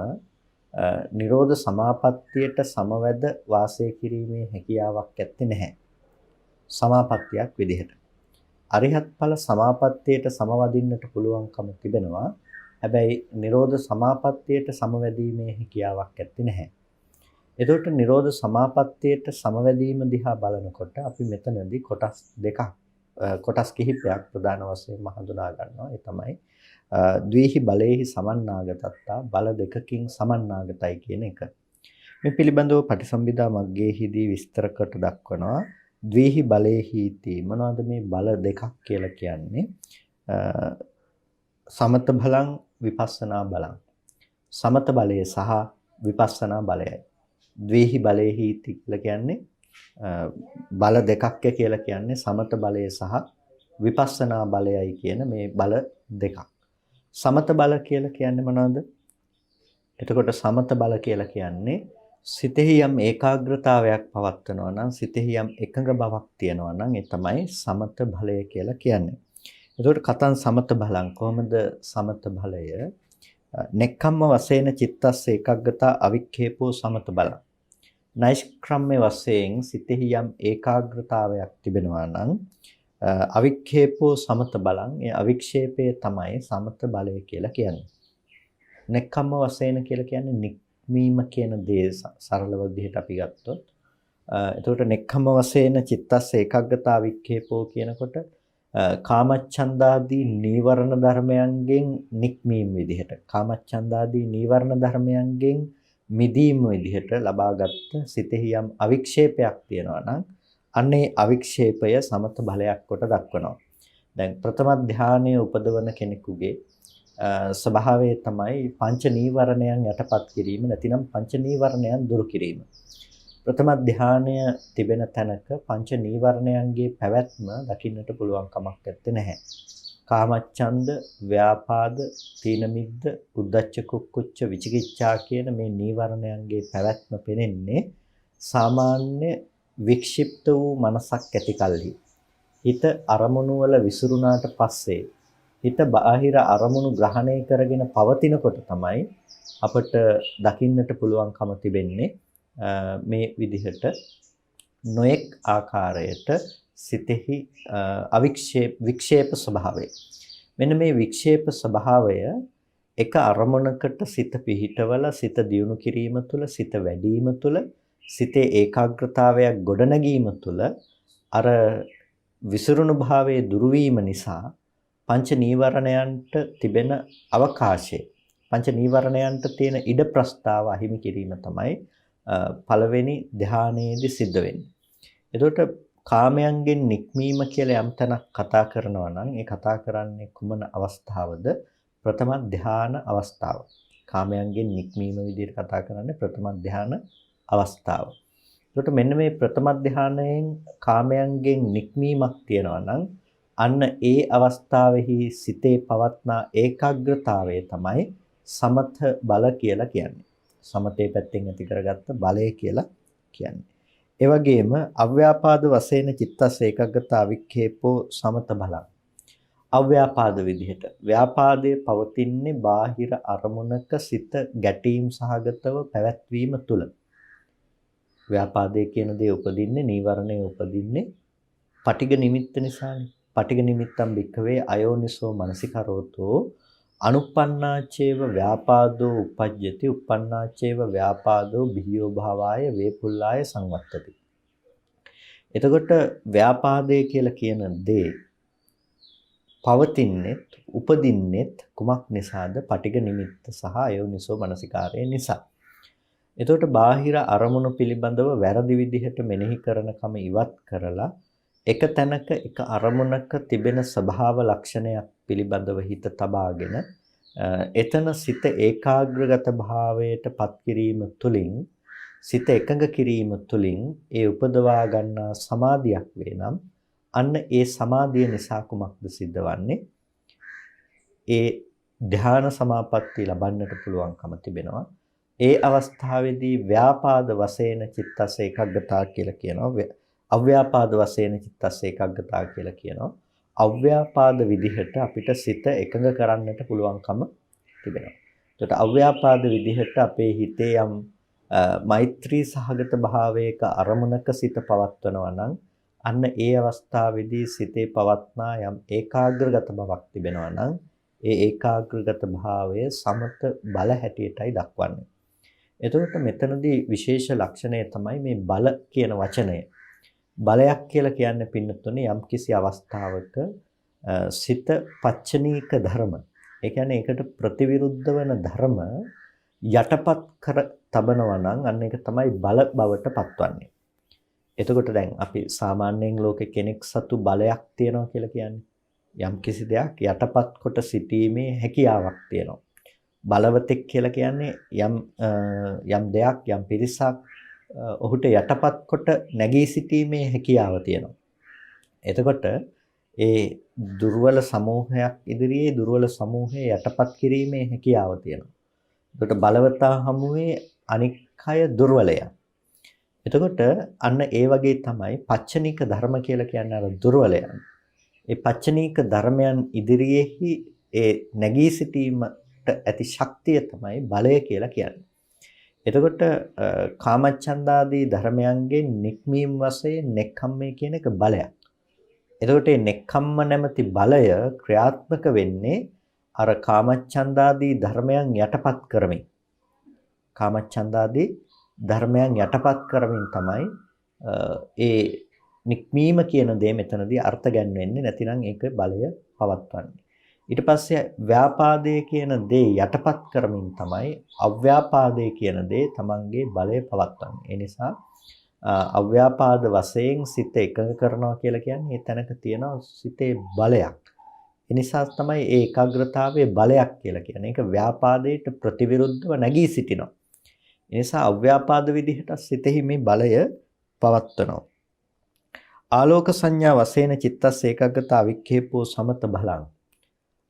නිරෝධ සමාපත්තියට සමවැද වාසය කිරීමේ හැකියාවක් ඇත්තේ නැහැ. සමාපත්තියක් විදිහට. අරිහත් ඵල සමාපත්තියට සමවදින්නට පුළුවන්කම තිබෙනවා. හැබැයි නිරෝධ සමාපත්තියට සමවැදීමේ හැකියාවක් ඇත්තේ නැහැ. එතකොට නිරෝධ සමාපත්තියට සමවැදීම දිහා බලනකොට අපි මෙතනදී කොටස් කිහිපයක් ප්‍රධාන වශයෙන් හඳුනා ගන්නවා. ඒ තමයි ද්වේහි බලේහි සමන්නාගතත්තා බල දෙකකින් සමන්නාගතයි කියන එක. මේ පිළිබඳව පටිසම්භිදා මග්ගයේදී විස්තර කොට දක්වනවා. ද්වේහි බලේහීති මොනවද මේ බල දෙකක් කියලා කියන්නේ? සමත බලං විපස්සනා බලං. සමත බලය සහ විපස්සනා බලයයි. ද්වේහි බලේහීති කියලා කියන්නේ බල දෙකක් කියලා කියන්නේ සමත බලය සහ විපස්සනා බලයයි කියන මේ බල දෙකක්. සමත බල කියලා කියන්නේ මොනවද? එතකොට සමත බල කියලා කියන්නේ සිතෙහි යම් ඒකාග්‍රතාවයක් පවත්වනවා නම් සිතෙහි යම් එකඟ බවක් තියෙනවා නම් ඒ තමයි සමත බලය කියලා කියන්නේ. එතකොට කතං සමත බලං කොහොමද සමත බලය? නෙක්ඛම්ම වශයෙන් චිත්තස්ස ඒකාග්‍රතා අවික්ඛේපෝ සමත බලං. නෛෂ්ක්‍රම්‍ය වශයෙන් සිතෙහි යම් ඒකාග්‍රතාවයක් තිබෙනවා නම් අවික්ඛේපෝ සමත බලං. ඒ අවික්ෂේපය තමයි සමත බලය කියලා කියන්නේ. නෙක්ඛම්ම වශයෙන් කියලා කියන්නේ නික්මීම කියන දේ සරල විදිහට අපි ගත්තොත් එතකොට නෙක්ඛම්ම වශයෙන් චිත්තස්ස ඒකාග්‍රතා වික්ඛේපෝ කියනකොට කාමච්ඡන්දාදී නීවරණ ධර්මයන්ගෙන් නික්මීම විදිහට කාමච්ඡන්දාදී නීවරණ ධර්මයන්ගෙන් මිදීම විදිහට ලබාගත් සිතෙහි යම් අවික්ෂේපයක් තියෙනවා නම් අන්නේ අවික්ෂේපය සමත බලයක් කොට දක්වනවා. දැන් ප්‍රථම ධානයේ උපදවන කෙනෙකුගේ ස්වභාවය තමයි පංච නීවරණයන් යටපත් කිරීම නැතිනම් පංච නීවරණයන් දුරු කිරීම. ප්‍රථම ධානය තිබෙන තැනක පංච නීවරණයන්ගේ පැවැත්ම දකින්නට පුළුවන් කමක් නැත්තේ. කාමච්ඡන්ද, ව්‍යාපාද, තීන මිද්ද, උද්ධච්ච කුක්කුච්ච, විචිකිච්ඡා කියන මේ නීවරණයන්ගේ පැවැත්ම පෙනෙන්නේ සාමාන්‍ය වික්ෂිප්ත වූ මනසක් ඇති කලෙහි. හිත අරමුණු වල විසිරුණාට පස්සේ හිත බාහිර අරමුණු ග්‍රහණය කරගෙන පවතිනකොට තමයි අපට දකින්නට පුළුවන්කම තිබෙන්නේ මේ විදිහට නොඑක් ආකාරයට සිතෙහි වික්ෂේප ස්වභාවය. මෙන්න මේ වික්ෂේප ස්වභාවය එක අරමුණකට සිත පිහිටවල සිත දියුණු කිරීම තුළ සිත වැඩිම තුළ සිතේ ඒකාග්‍රතාවයක් ගොඩනැගීම තුළ අර විසිරුණු භාවයේ දුරු වීම නිසා පංච නීවරණයන්ට තිබෙන අවකාශය පංච නීවරණයන්ට තියෙන ඉඩ ප්‍රස්තාව අහිමි කිරීම තමයි පළවෙනි ධානයේදී සිද්ධ වෙන්නේ. එතකොට කාමයන්ගෙන් නික්මීම කියලා යම් තැනක් කතා කරනවා නම් ඒ කතා කරන්නේ කුමන අවස්ථාවද? ප්‍රථම ධාන අවස්ථාව. කාමයන්ගෙන් නික්මීම විදිහට කතා කරන්නේ ප්‍රථම ධාන අවස්ථාව. එතකොට මෙන්න මේ ප්‍රථම ධානයෙන් කාමයන්ගෙන් නික්මීමක් තියෙනවා නම් අන්න ඒ අවස්ථාවෙහි සිතේ පවත්නා ඒකාග්‍රතාවය තමයි සමත බල කියලා කියන්නේ. සමතේ පැත්තෙන් ඇති කරගත්ත බලය කියලා කියන්නේ. ඒ වගේම අව්‍යාපාද වශයෙන් චිත්තස් ඒකාග්‍රතා වික්ඛේපෝ සමත බලං. අව්‍යාපාද විදිහට ව්‍යාපාදයේ පවතින්නේ බාහිර අරමුණක සිත ගැටීම් සහගතව පැවැත්වීම තුල. ව්‍යාපාදයේ කියන දේ උපදින්නේ නීවරණේ උපදින්නේ පටිඝ නිමිත්ත නිසානේ. පටිඝ නිමිත්තම් භික්ඛවේ අයෝනිසෝ මනසිකරෝතෝ අනුප්පන්නාචේව ව්‍යාපාදෝ උපජ්ජති උප්පන්නාචේව ව්‍යාපාදෝ බිහියෝ භාවාය වේපුල්ලාය සංවත්තති. එතකොට ව්‍යාපාදය කියලා කියන දේ පවතින්නේත් උපදින්නේත් කුමක් නිසාද? පටිඝ නිමිත්ත සහ අයෝනිසෝ මනසිකාරය නිසා. එතකොට බාහිර අරමුණු පිළිබඳව වැරදි විදිහට මෙනෙහි කරන කම ඉවත් කරලා එක තැනක එක අරමුණක තිබෙන ස්වභාව ලක්ෂණයක් පිළිබඳව හිත තබාගෙන එතන සිත ඒකාග්‍රගත භාවයට පත් කිරීම තුළින් සිත එකඟ කිරීම තුළින් ඒ උපදවා ගන්නා සමාධියක් වෙනම් අන්න ඒ සමාධිය නිසා කුමක්ද සිද්ධවන්නේ? ඒ ධ්‍යාන සමාපatti ලබන්නට පුළුවන්කම තිබෙනවා. ඒ අවස්ථාවේදී ව්‍යාපාද වශයෙන් චිත්තස් ඒකාග්‍රතාව කියලා කියනවා. අව්‍යාපාද වශයෙන් චිත්තස් ඒකාග්‍රතාව කියලා කියනවා. අව්‍යාපාද විදිහට අපිට සිත එකඟ කරන්නට පුළුවන්කම තිබෙනවා. ඒකට අව්‍යාපාද විදිහට අපේ හිතේ යම් මෛත්‍රී සහගත භාවයක අරමුණක සිත පවත්වනවා නම් අන්න ඒ අවස්ථාවේදී සිතේ පවත්නා යම් ඒකාග්‍රගත බවක් තිබෙනවා නම් ඒ ඒකාග්‍රගත භාවය සමත බල හැටියටයි දක්වන්නේ. එතකොට මෙතනදී විශේෂ ලක්ෂණය තමයි මේ බල කියන වචනය. බලයක් කියලා කියන්නේ පින්නතුනේ යම්කිසි අවස්ථාවක සිත පච්චනීක ධර්ම. ඒ කියන්නේ ඒකට ප්‍රතිවිරුද්ධ වන ධර්ම යටපත් කර තබනවා නම් අන්න ඒක තමයි බල බවට පත්වන්නේ. එතකොට දැන් අපි සාමාන්‍යයෙන් ලෝකේ කෙනෙක් සතු බලයක් තියනවා කියලා කියන්නේ යම්කිසි දෙයක් යටපත් කොට සිටීමේ හැකියාවක් තියෙනවා. බලවතෙක් කියලා කියන්නේ යම් දෙයක් යම් පිරිසක් ඔහුට යටපත් කොට නැගී සිටීමේ හැකියාව තියෙනවා. එතකොට ඒ දුර්වල සමූහයක් ඉදිරියේ දුර්වල සමූහය යටපත් කිරීමේ හැකියාව තියෙනවා. එතකොට බලවතා හමුවේ අනික් අය දුර්වලයා. එතකොට අන්න ඒ වගේ තමයි පච්චනික ධර්ම කියලා කියන්නේ අර දුර්වලයන්. ඒ පච්චනීක ධර්මයන් ඉදිරියේහි ඒ නැගී සිටීමට ඇති ශක්තිය තමයි බලය කියලා කියන්නේ. එතකොට කාමච්ඡන්දාදී ධර්මයන්ගෙන් නික්මීම වශයෙන් නෙක්ඛම්මය කියන එක බලයක්. එතකොට මේ නෙක්ඛම්ම නැමැති බලය ක්‍රියාත්මක වෙන්නේ අර කාමච්ඡන්දාදී ධර්මයන් යටපත් කරමින්. කාමච්ඡන්දාදී ධර්මයන් යටපත් කරමින් තමයි ඒ නික්මීම කියන දේ මෙතනදී අර්ථ ගැන්වෙන්නේ නැතිනම් ඒක බලය පවත්වන්නේ. ඊට පස්සේ ව්‍යාපාදයේ කියන දේ යටපත් කරමින් තමයි අව්‍යාපාදයේ කියන දේ තමන්ගේ බලය පවත්වන්නේ. ඒ නිසා අව්‍යාපාද වශයෙන් සිත එකඟ කරනවා කියලා කියන්නේ ඒ තැනක තියෙන සිතේ බලයක්. ඒ නිසා තමයි ඒ ඒකාග්‍රතාවයේ බලයක් කියලා කියන්නේ. ඒක ව්‍යාපාදයට ප්‍රතිවිරුද්ධව නැගී සිටිනවා. ඒ නිසා අව්‍යාපාද විදිහට සිතෙහි මේ බලය පවත්වනවා. ආලෝක සංඥා වශයෙන් චිත්තස් ඒකාග්‍රතාව වික්ඛේපෝ සමත බලං.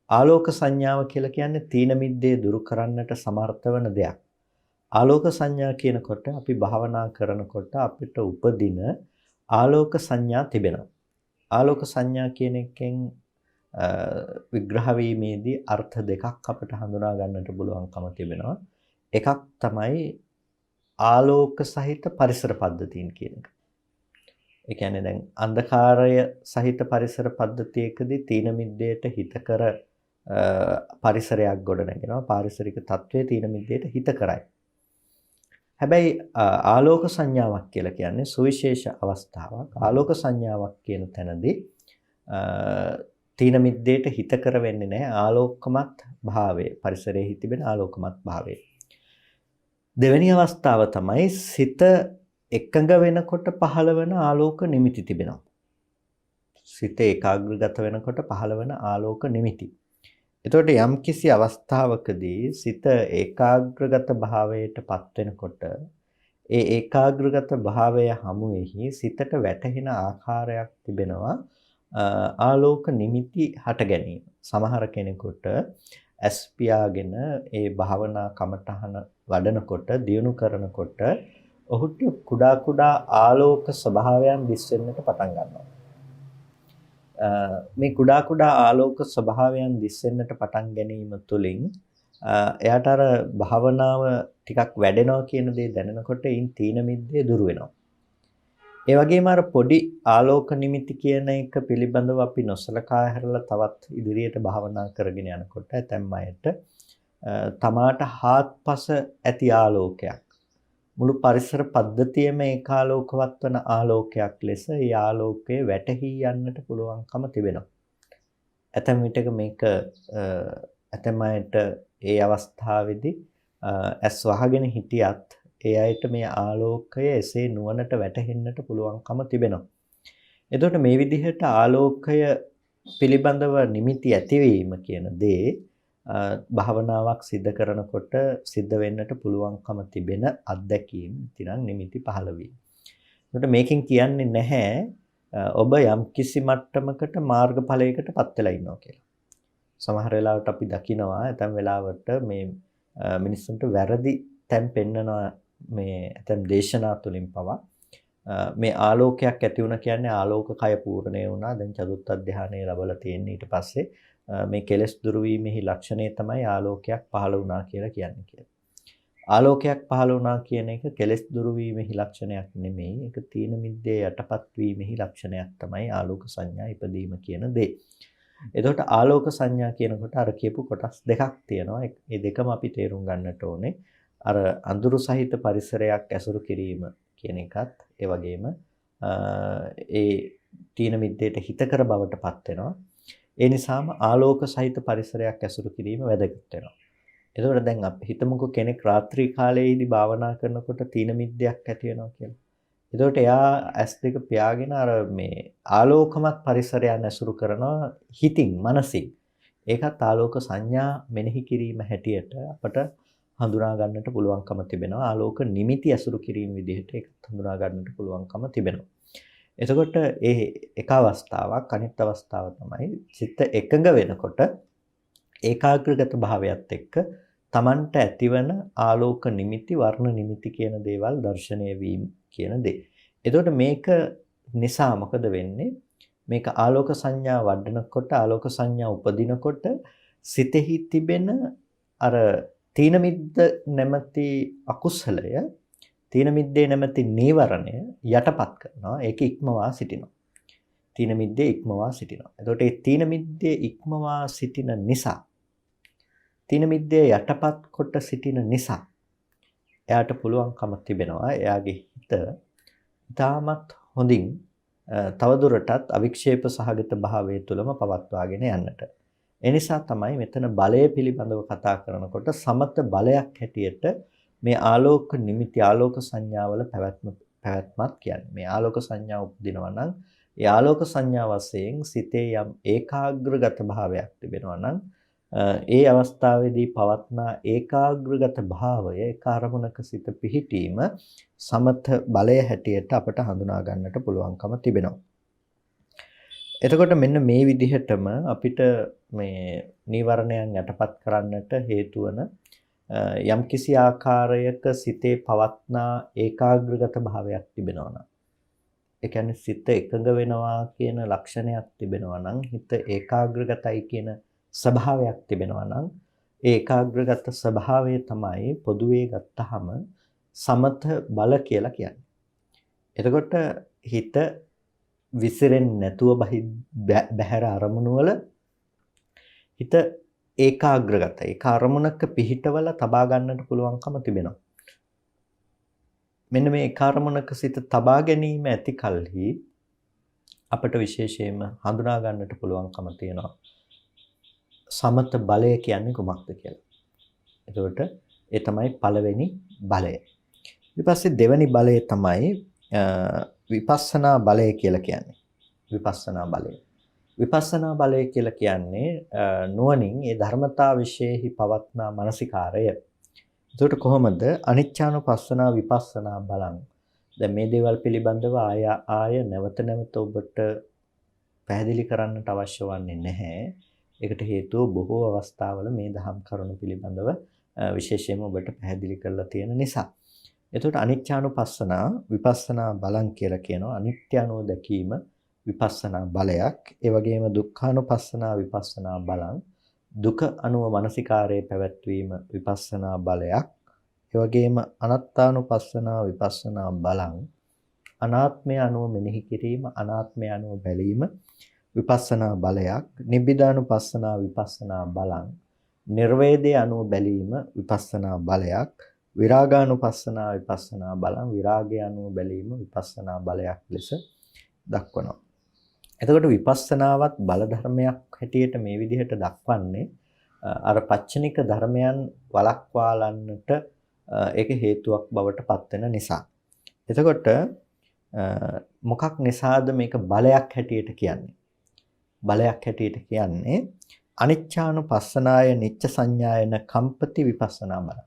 ආලෝක සංඥාව කියලා කියන්නේ තීන මිද්දේ දුරු කරන්නට සමර්ථ වන දෙයක්. ආලෝක සංඥා කියනකොට අපි භාවනා කරනකොට අපිට උපදින ආලෝක සංඥා තිබෙනවා. ආලෝක සංඥා කියන එකෙන් විග්‍රහ වීමේදී අර්ථ දෙකක් අපිට හඳුනා ගන්නට පුළුවන්කම තිබෙනවා. එකක් තමයි ආලෝක සහිත පරිසර පද්ධතීන් කියන එක. ඒ කියන්නේ දැන් අන්ධකාරය සහිත පරිසර පද්ධතියකදී තීන මිද්දේට හිතකර පරිසරයක් ගොඩනගෙනවා. පාරිසරික තත්වයේ තීන මිද්දේට හිත කරයි. හැබැයි ආලෝක සංඥාවක් කියලා කියන්නේ සුවිශේෂ අවස්ථාවක්. ආලෝක සංඥාවක් කියන තැනදී තීන මිද්දේට හිතකර වෙන්නේ නැහැ. ආලෝකමත් භාවය, පරිසරයේ තිබෙන ආලෝකමත් භාවය. දෙවෙනි අවස්ථාව තමයි සිත එකඟ වෙනකොට පහළ වෙන ආලෝක නිමිති තිබෙනවා. සිත ඒකාග්‍රගත වෙනකොට පහළ වෙන ආලෝක නිමිති. එතකොට යම්කිසි අවස්ථාවකදී සිත ඒකාග්‍රගත භාවයට පත් වෙනකොට ඒ ඒකාග්‍රගත භාවය හමුවේහි සිතට වැටහෙන ආකාරයක් තිබෙනවා ආලෝක නිමිති හට ගැනීම. සමහර කෙනෙකුට ඇස් පියාගෙන ඒ භාවනා කමඨහන වඩනකොට දියුණු කරනකොට ඔහුට කුඩා කුඩා ආලෝක ස්වභාවයන් දිස් වෙන්නට පටන් ගන්නවා. මේ කුඩා කුඩා ආලෝක ස්වභාවයන් දිස් වෙන්නට පටන් ගැනීම තුළින් එයාට අර භාවනාව ටිකක් වැඩෙනවා කියන දේ දැනෙනකොට ඉන් තීන මිද්දේ දුර වෙනවා. ඒ වගේම අර පොඩි ආලෝක නිමිති කියන එක පිළිබඳව අපි නොසලකා හැරලා තවත් ඉදිරියට භාවනා කරගෙන යනකොට ඇතැම් අයට තමාට හාත්පස ඇති ආලෝකයක් මුළු පරිසර පද්ධතියම ඒකාලෝකවත් වන ආලෝකයක් ලෙස ඒ ආලෝකයේ වැටහි යන්නට පුළුවන්කම තිබෙනවා. ඇතැම් විටක මේක ඇතැම් අයට ඒ අවස්ථාවේදී ඇස් වහගෙන හිටියත් ඒ අයට මේ ආලෝකය එසේ නුවණට වැටහෙන්නට පුළුවන්කම තිබෙනවා. එතකොට මේ විදිහට ආලෝකය පිළිබඳව නිමිති ඇතිවීම කියන දේ භාවනාවක් සිද්ධ කරනකොට සිද්ධ වෙන්නට පුළුවන්කම තිබෙන අත්දැකීම් තිනම් නිමිති පහළ වීම. එතකොට මේකෙන් කියන්නේ නැහැ ඔබ යම් කිසි මට්ටමකට මාර්ගඵලයකටපත් වෙලා ඉන්නවා කියලා. සමහර වෙලාවට අපි දකිනවා ඇතැම් වෙලාවට මේ මිනිස්සුන්ට වැරදි තැන් පෙන්නනවා මේ ඇතැම් දේශනා තුලින් පවා මේ ආලෝකයක් ඇති වුණා කියන්නේ ආලෝක කය පූර්ණේ වුණා. දැන් චතුත් අධ්‍යානය ලැබලා තියෙන ඊට පස්සේ මේ කෙලෙස් දුරු වීමෙහි ලක්ෂණය තමයි ආලෝකයක් පහළ වුණා කියලා කියන්නේ කියලා. ආලෝකයක් පහළ වුණා කියන එක කෙලෙස් දුරු වීමෙහි ලක්ෂණයක් නෙමෙයි. ඒක තීන මිද්දේ යටපත් වීමෙහි ලක්ෂණයක් තමයි ආලෝක සංඥා ඉපදීම කියන දේ. එතකොට ආලෝක සංඥා කියනකොට අර කියපු කොටස් දෙකක් තියෙනවා. මේ දෙකම අපි තේරුම් ගන්නට ඕනේ. අර අඳුරු සහිත පරිසරයක් ඇසුරු කිරීම කියන එකත් ඒ වගේම ඒ තීන මිද්දේට හිතකර බවටපත් වෙනවා. ඒ නිසාම ආලෝක සහිත පරිසරයක් ඇසුරු කිරීම වැදගත් වෙනවා. එතකොට දැන් අපි හිතමුකෝ කෙනෙක් රාත්‍රී කාලයේදී භාවනා කරනකොට තීන මිද්දයක් ඇති වෙනවා කියලා. එතකොට එයා ඇස් දෙක පියාගෙන අර මේ ආලෝකමත් පරිසරයන් ඇසුරු කරනවා හිතින් මනසින්. ඒකත් ආලෝක සංඥා මෙනෙහි කිරීම හැටියට අපට හඳුනා ගන්නට පුළුවන්කම තිබෙනවා. ආලෝක නිමිති ඇසුරු කිරීම විදිහට ඒකත් හඳුනා ගන්නට පුළුවන්කම තිබෙනවා. එතකොට ඒ එක අවස්ථාවක් අනිත් අවස්ථාව තමයි සිත එකඟ වෙනකොට ඒකාග්‍රගත භාවයත් එක්ක Tamanට ඇතිවන ආලෝක නිමිති වර්ණ නිමිති කියන දේවල් දැర్శණය වීම කියන දේ. එතකොට මේක නිසා මොකද වෙන්නේ? මේක ආලෝක සංඥා වඩනකොට ආලෝක සංඥා උපදිනකොට සිතෙහි තිබෙන අර තීන මිද්ද නැමැති අකුසලය තීන මිද්දේ නැමැති නීවරණය යටපත් කරනවා. ඒක ඉක්මවා සිටිනවා. තීන මිද්දේ ඉක්මවා සිටිනවා. එතකොට මේ තීන මිද්දේ ඉක්මවා සිටින නිසා තීන මිද්දේ යටපත් කොට සිටින නිසා එයාට පුළුවන්කම තිබෙනවා එයාගේ හිත ඉතාමත් හොඳින් තවදුරටත් අවික්ෂේප සහගත භාවයේ තුලම පවත්වාගෙන යන්නට. ඒ නිසා තමයි මෙතන බලය පිළිබඳව කතා කරනකොට සමත බලයක් හැටියට මේ ආලෝක නිමිති ආලෝක සංඥාවල පැවැත්මක් කියන්නේ. මේ ආලෝක සංඥා උපදිනවා නම් ඒ ආලෝක සංඥා වශයෙන් සිතේ යම් ඒකාග්‍රගත භාවයක් තිබෙනවා නම් ඒ අවස්ථාවේදී පවත්නා ඒකාග්‍රගත භාවය ඒ කාර්මුණක සිත පිහිටීම සමත බලය හැටියට අපට හඳුනා ගන්නට පුළුවන්කම තිබෙනවා. එතකොට මෙන්න මේ විදිහටම අපිට මේ නීවරණයන් යටපත් කරන්නට හේතු වන යම්කිසි ආකාරයක සිතේ පවත්නා ඒකාග්‍රගත භාවයක් තිබෙනවා නම්, ඒ කියන්නේ සිත එකඟ වෙනවා කියන ලක්ෂණයක් තිබෙනවා නම්, හිත ඒකාග්‍රගතයි කියන ස්වභාවයක් තිබෙනවා නම්, ඒ ඒකාග්‍රගත ස්වභාවය තමයි පොදුවේ ගත්තහම සමත බල කියලා කියන්නේ. එතකොට හිත විසිරෙන්නේ නැතුව බහැර අරමුණු වල හිත ඒකාග්‍රගත ඒ අරමුණක පිහිටවල තබා ගන්නට පුළුවන්කම තිබෙනවා. මෙන්න මේ අරමුණක සිත තබා ගැනීම ඇති කලෙහි අපට විශේෂයෙන්ම හඳුනා ගන්නට පුළුවන්කම තියෙනවා සමත බලය කියන්නේ කුමක්ද කියලා. එතකොට ඒ තමයි පළවෙනි බලය. ඊට පස්සේ දෙවෙනි බලය තමයි විපස්සනා බලය කියලා කියන්නේ. විපස්සනා බලය. විපස්සනා බලය කියලා කියන්නේ නුවණින් ඒ ධර්මතා විශේෂෙහි පවත්නා මානසිකාරය. එතකොට කොහොමද අනිච්චානුපස්සනා විපස්සනා බලං? දැන් මේ දේවල් පිළිබඳව ආය නැවත නැවත ඔබට පැහැදිලි කරන්නට අවශ්‍ය වන්නේ නැහැ. ඒකට හේතුව බොහෝ අවස්ථාවල මේ දහම් කරුණු පිළිබඳව විශේෂයෙන්ම ඔබට පැහැදිලි කරලා තියෙන නිසා. එතකොට අනිච්චානුපස්සනා විපස්සනා බලං කියලා කියනවා. අනිත්‍ය අනුව දැකීම විපස්සනා බලයක්. ඒ වගේම දුක්ඛානුපස්සනා විපස්සනා බලං දුක අනුව මානසිකාරයේ පැවැත්වීම විපස්සනා බලයක්. ඒ වගේම අනාත්තානුපස්සනා විපස්සනා බලං අනාත්මය අනුව මෙනෙහි කිරීම අනාත්මය අනුව බැලීම විපස්සනා බලයක්. නිබ්බිදානුපස්සනා විපස්සනා බලං නිර්වේදය අනුව බැලීම විපස්සනා බලයක්. විරාගානුපස්සනා විපස්සනා බලං විරාගය අනුව බැලීම විපස්සනා බලයක් ලෙස දක්වනවා. එතකොට විපස්සනාවත් බල ධර්මයක් හැටියට මේ විදිහට දක්වන්නේ අර පච්චනික ධර්මයන් වළක්වාලන්නට ඒක හේතුවක් බවට පත් වෙන නිසා. එතකොට මොකක් නිසාද මේක බලයක් හැටියට කියන්නේ? බලයක් හැටියට කියන්නේ අනිච්චානුපස්සනාය නිච්ච සංඥායන කම්පති විපස්සනා බල.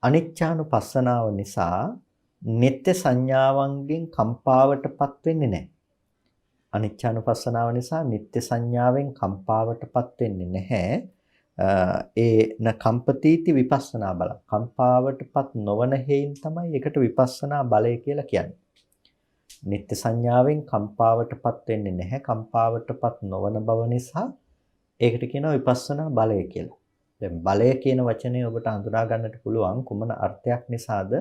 අනිච්චානුපස්සනාව නිසා නිත්‍ය සංඥාවන්ගෙන් කම්පාවටපත් වෙන්නේ නැහැ. අනිච්චානුපස්සනාව නිසා නිත්‍ය සංඥාවෙන් කම්පාවටපත් වෙන්නේ නැහැ. ඒ න කම්පතිති විපස්සනා බල. කම්පාවටපත් නොවන හේයින් තමයි ඒකට විපස්සනා බලය කියලා කියන්නේ. නිත්‍ය සංඥාවෙන් කම්පාවටපත් වෙන්නේ නැහැ. කම්පාවටපත් නොවන බව නිසා ඒකට කියනවා විපස්සනා බලය කියලා. දැන් බලය කියන වචනේ ඔබට හඳුනා ගන්නට පුළුවන් කුමන අර්ථයක් නිසාද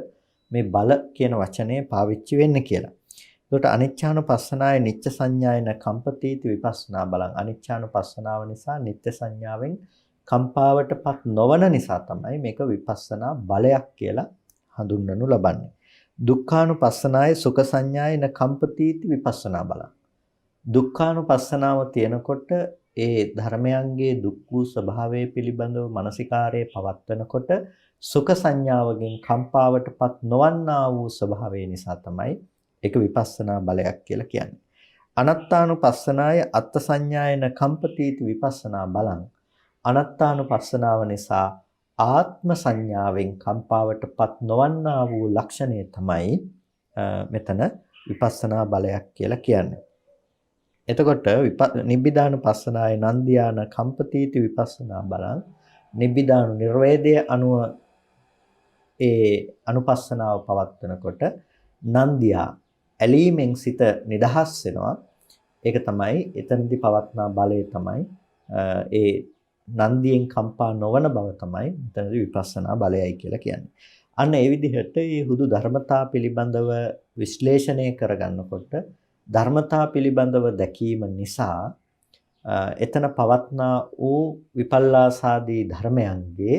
මේ බල කියන වචනේ පාවිච්චි වෙන්නේ කියලා. ඒකට අනිච්චානුපස්සනාය නිච්ච සංඥායන කම්පතිති විපස්සනා බලං. අනිච්චානුපස්සනාව නිසා නිත්‍ය සංඥාවෙන් කම්පාවටපත් නොවන නිසා තමයි මේක විපස්සනා බලයක් කියලා හඳුන්වනු ලබන්නේ. දුක්ඛානුපස්සනාය සුඛ සංඥායන කම්පතිති විපස්සනා බලං. දුක්ඛානුපස්සනාව තියෙනකොට ඒ ධර්මයන්ගේ දුක් වූ ස්වභාවය පිළිබඳව මානසිකාරයේ පවත්වනකොට සුඛ සංඥාවකින් කම්පාවටපත් නොවන්නා වූ ස්වභාවය නිසා තමයි ඒක විපස්සනා බලයක් කියලා කියන්නේ. අනත්තානුපස්සනාය අත්ථ සංඥායන කම්පතිති විපස්සනා බලං. අනත්තානුපස්සනාව නිසා ආත්ම සංඥාවෙන් කම්පාවටපත් නොවන්නා වූ ලක්ෂණය තමයි මෙතන විපස්සනා බලයක් කියලා කියන්නේ. එතකොට නිබ්බිදානුපස්සනාය නන්දියාන කම්පතිති විපස්සනා බලං. නිබ්බිදානු නිර්වේදය අනුව ඒ අනුපස්සනාව පවත්වනකොට නන්දියා ඇලීමෙන් සිත නිදහස් වෙනවා. ඒක තමයි එතනදී පවත්නා බලය තමයි ඒ නන්දියෙන් කම්පා නොවන බව තමයි එතනදී විපස්සනා බලයයි කියලා කියන්නේ. අන්න ඒ විදිහට මේ හුදු ධර්මතා පිළිබඳව විශ්ලේෂණය කරගන්නකොට ධර්මතා පිළිබඳව දැකීම නිසා එතන පවත්නා වූ විපල්ලාසාදී ධර්මයන්ගේ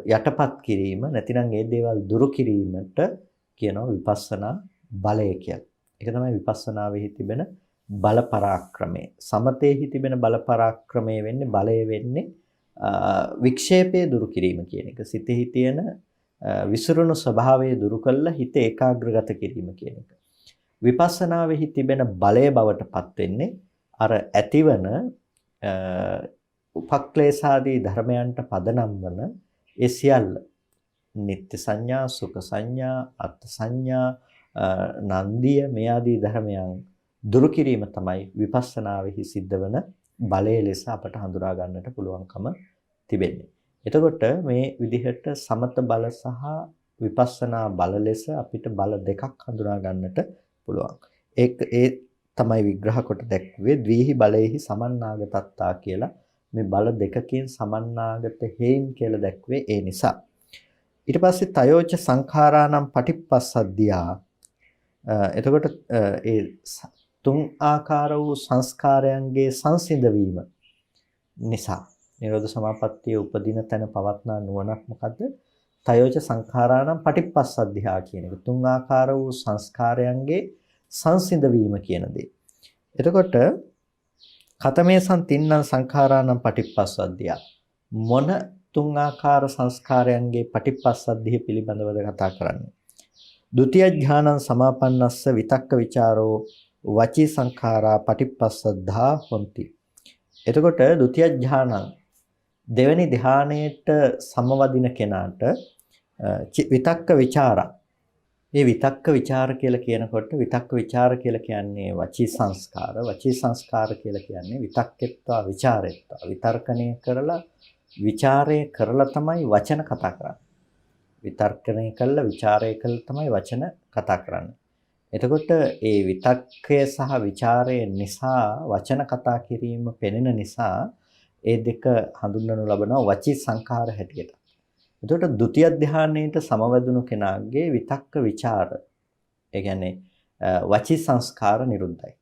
යටපත් කිරීම නැතිනම් ඒ දේවල් දුරු කිරීමට කියනවා විපස්සනා බලය කියලා. ඒක තමයි විපස්සනාවෙහි තිබෙන බල පරාක්‍රමය. සමතේහි තිබෙන බල පරාක්‍රමය වෙන්නේ බලය වෙන්නේ වික්ෂේපය දුරු කිරීම කියන එක. සිතෙහි තියෙන විසිරුණු ස්වභාවය දුරු කළා හිත ඒකාග්‍රගත කිරීම කියන එක. විපස්සනාවෙහි තිබෙන බලය බවට පත් වෙන්නේ අර ඇතිවන උපක්ලේශාදී ධර්මයන්ට පදනම් වන ඒ සියල්ල නිත්‍ය සංඥා, සුඛ සංඥා, අත්ථ සංඥා, නන්දිය මේ ආදී ධර්මයන් දුරු කිරීම තමයි විපස්සනාවෙහි සිද්ධ වන බලය ලෙස අපට හඳුනා ගන්නට පුළුවන්කම තිබෙන්නේ. එතකොට මේ විදිහට සමත බල සහ විපස්සනා බල ලෙස අපිට බල දෙකක් හඳුනා ගන්නට පුළුවන්. ඒ තමයි විග්‍රහ කොට දැක්වේ ද්විහි බලයේහි සමන්නාගතත්තා කියලා. මේ බල දෙකකින් සමන්නාගත හේයින් කියලා දැක්වේ ඒ නිසා. ඊට පස්සේ තයෝච සංඛාරානම් පටිප්පස්සද්ධියා. එතකොට ඒ තුන් ආකාර වූ සංස්කාරයන්ගේ සංසිඳවීම නිසා නිරෝධ සමාපත්තියේ උපදින තැන පවත්නා නුවණක් මොකද්ද? තයෝච සංඛාරානම් පටිප්පස්සද්ධියා කියන එක. තුන් ආකාර වූ සංස්කාරයන්ගේ සංසිඳවීම කියන දේ. එතකොට කතමේසං තින්නම් සංඛාරානම් පටිප්පස්සද්ධියා මොන තුන් ආකාර සංස්කාරයන්ගේ පටිප්පස්සද්ධිය පිළිබඳවද කතා කරන්නේ? ဒုတိ ය ඥානං සමාපන්නස්ස විතක්ක ਵਿਚාරෝ වචී සංඛාරා පටිප්පස්සද්ධා හොಂತಿ. එතකොට ဒုတိ ය ඥානං දෙවෙනි ධානයේට සමවදින කෙනාට විතක්ක ਵਿਚාරා. මේ විතක්ක ਵਿਚාර කියලා කියනකොට විතක්ක ਵਿਚාර කියලා කියන්නේ වචී සංස්කාර. වචී සංස්කාර කියලා කියන්නේ විතක්කෙත්වා ਵਿਚාරෙත්වා. විතර්කණය කරලා විචාරය කරලා තමයි වචන කතා කරන්නේ. විතර්කණය කළා විචාරය කළා තමයි වචන කතා කරන්නේ. එතකොට ඒ විතක්කය සහ විචාරය නිසා වචන කතා කිරීම පෙනෙන නිසා ඒ දෙක හඳුන්වනු ලබනවා වචී සංඛාර හැටියට. එතකොට ဒုတိ ය ධානයේට සමවැදුණු කෙනාගේ විතක්ක ਵਿਚාර ඒ කියන්නේ වචී සංස්කාර නිරුද්ධයි.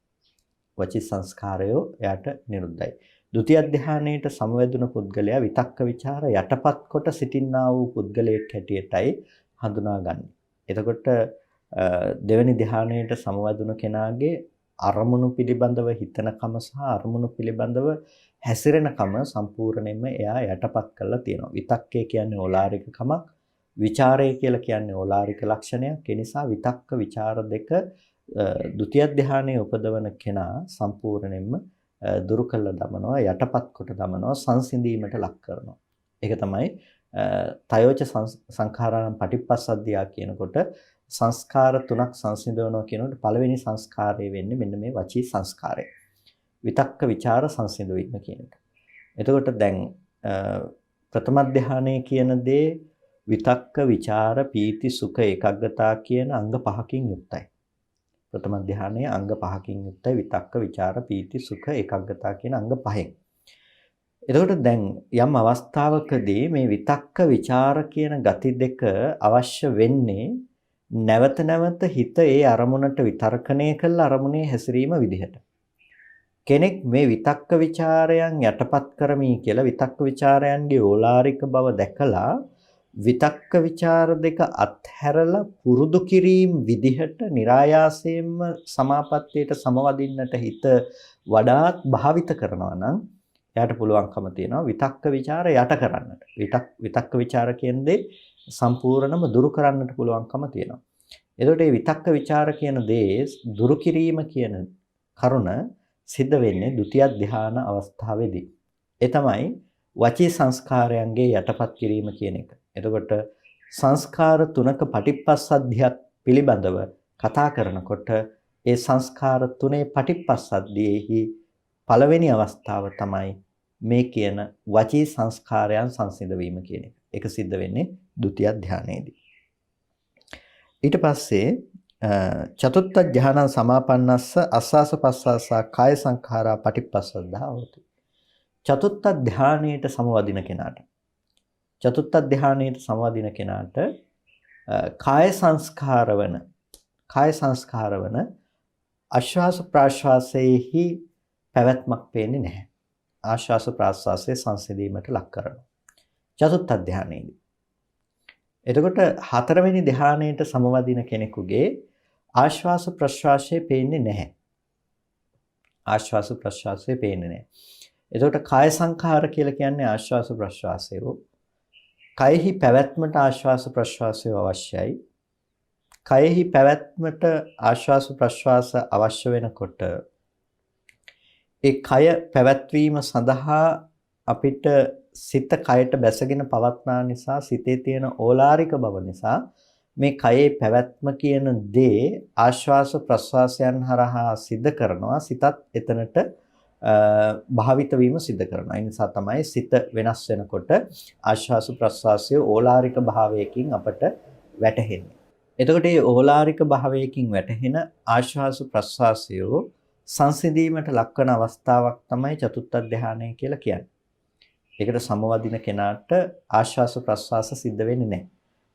වචී සංස්කාරය එයාට නිරුද්ධයි. ဒုတိ ය ධානයේට සමවැදුණු පුද්ගලයා විතක්ක ਵਿਚාර යටපත් කොට සිටින්නා වූ පුද්ගලයෙක් හැටියටයි හඳුනාගන්නේ. එතකොට දෙවෙනි ධානයේට සමවැදුණු කෙනාගේ අරමුණු පිළිබඳව හිතනකම සහ අරමුණු පිළිබඳව හැසිරෙනකම සම්පූර්ණයෙන්ම එයා යටපත් කරලා තියෙනවා. විතක්කය කියන්නේ ඕලාරික කමක්, ਵਿਚාරය කියලා කියන්නේ ඕලාරික ලක්ෂණයක්. ඒ නිසා විතක්ක ਵਿਚාර දෙක ဒုတိ ය ධානයේ උපදවන කෙනා සම්පූර්ණයෙන්ම දුරු කළ දමනවා, යටපත් කොට දමනවා, සංසිඳීමට ලක් කරනවා. ඒක තමයි තයෝච සංඛාරානම් පටිප්පස්සද්ධියා කියනකොට සංස්කාර තුනක් සංසිඳවනවා කියනකොට පළවෙනි සංස්කාරය වෙන්නේ මෙන්න මේ වචී සංස්කාරය. විතක්ක ਵਿਚාර සංසිඳවීම කියන එක. එතකොට දැන් ප්‍රථම ධානයේ කියන දේ විතක්ක ਵਿਚාර පීති සුඛ ඒකග්ගතා කියන අංග පහකින් යුක්තයි. ප්‍රථම ධානයේ අංග පහකින් යුක්තයි විතක්ක ਵਿਚාර පීති සුඛ ඒකග්ගතා කියන අංග පහෙන්. එතකොට දැන් යම් අවස්ථාවකදී මේ විතක්ක ਵਿਚාර කියන ගති දෙක අවශ්‍ය වෙන්නේ නැවත නැවත හිත ඒ අරමුණට විතර්කණය කළ අරමුණේ හැසිරීම විදිහට. කෙනෙක් මේ විතක්ක ਵਿਚාරයන් යටපත් කරමි කියලා විතක්ක ਵਿਚාරයන්ගේ ඕලාරික බව දැකලා විතක්ක ਵਿਚාර දෙක අත්හැරලා පුරුදු කිරීම විදිහට નિરાයාසයෙන්ම සමාපත්තියට සමවදින්නට හිත වඩාත් භාවිත කරනවා නම් එයාට පුළුවන්කම තියෙනවා විතක්ක ਵਿਚාර යට කරන්නට. විතක්ක ਵਿਚාර කියන්නේ සම්පූර්ණම දුරු කරන්නට පුළුවන්කම තියෙනවා. එතකොට මේ විතක්ක ਵਿਚාර කියන දේ දුරු කිරීම කියන කරුණ සිද්ධ වෙන්නේ ဒုတိ ය ධාන අවස්ථාවේදී. ඒ තමයි වචී සංස්කාරයන්ගේ යටපත් කිරීම කියන එක. එතකොට සංස්කාර තුනක පටිප්පස්සද්ධියත් පිළිබඳව කතා කරනකොට ඒ සංස්කාර තුනේ පටිප්පස්සද්ධියේහි පළවෙනි අවස්ථාව තමයි මේ කියන වචී සංස්කාරයන් සංසිඳ වීම කියන එක. ඒක සිද්ධ වෙන්නේ ဒုတိ ය ධානයේදී. ඊට පස්සේ චතුත්ථ ධානං සමාපන්නස්ස අස්සාස පස්සාසා කාය සංඛාරා පටිප්පස්සද්ධා හොති. චතුත්ථ ධානයට සමවදින කෙනාට කාය සංස්කාරවන ආශ්වාස ප්‍රාශ්වාසයේහි පැවැත්මක් පේන්නේ නැහැ. ආශ්වාස ප්‍රාශ්වාසයේ සංසිඳීමට ලක් කරනවා. චතුත්ථ ධානයේදී. එතකොට හතරවෙනි ධානයට සමවදින කෙනෙකුගේ ආශ්වාස ප්‍රශ්වාසයේ පේන්නේ නැහැ. ආශ්වාස ප්‍රශ්වාසයේ පේන්නේ නැහැ. එතකොට කාය සංඛාර කියලා කියන්නේ ආශ්වාස ප්‍රශ්වාසය. කයෙහි පැවැත්මට ආශ්වාස ප්‍රශ්වාසය අවශ්‍යයි. කයෙහි පැවැත්මට ආශ්වාස ප්‍රශ්වාස අවශ්‍ය වෙනකොට ඒ කය පැවැත්වීම සඳහා අපිට සිත කයට බැසගෙන පවත්නා නිසා සිතේ තියෙන ඕලාරික බව නිසා මේ කයේ පැවැත්ම කියන දේ ආශ්වාස ප්‍රශ්වාසයන් හරහා සිද්ධ කරනවා. සිතත් එතනට භාවිත වීම සිද්ධ කරනවා. ඒ නිසා තමයි සිත වෙනස් වෙනකොට ආශ්වාස ප්‍රශ්වාසයේ ඕලාරික භාවයකින් අපට වැටහෙන්නේ. එතකොට මේ ඕලාරික භාවයකින් වැටහෙන ආශ්වාස ප්‍රශ්වාසය සංසිඳීමට ලක්වන අවස්ථාවක් තමයි චතුත්ථ ධානය කියලා කියන්නේ. ඒකට සමවදින කෙනාට ආශ්වාස ප්‍රශ්වාස සිද්ධ වෙන්නේ නැහැ.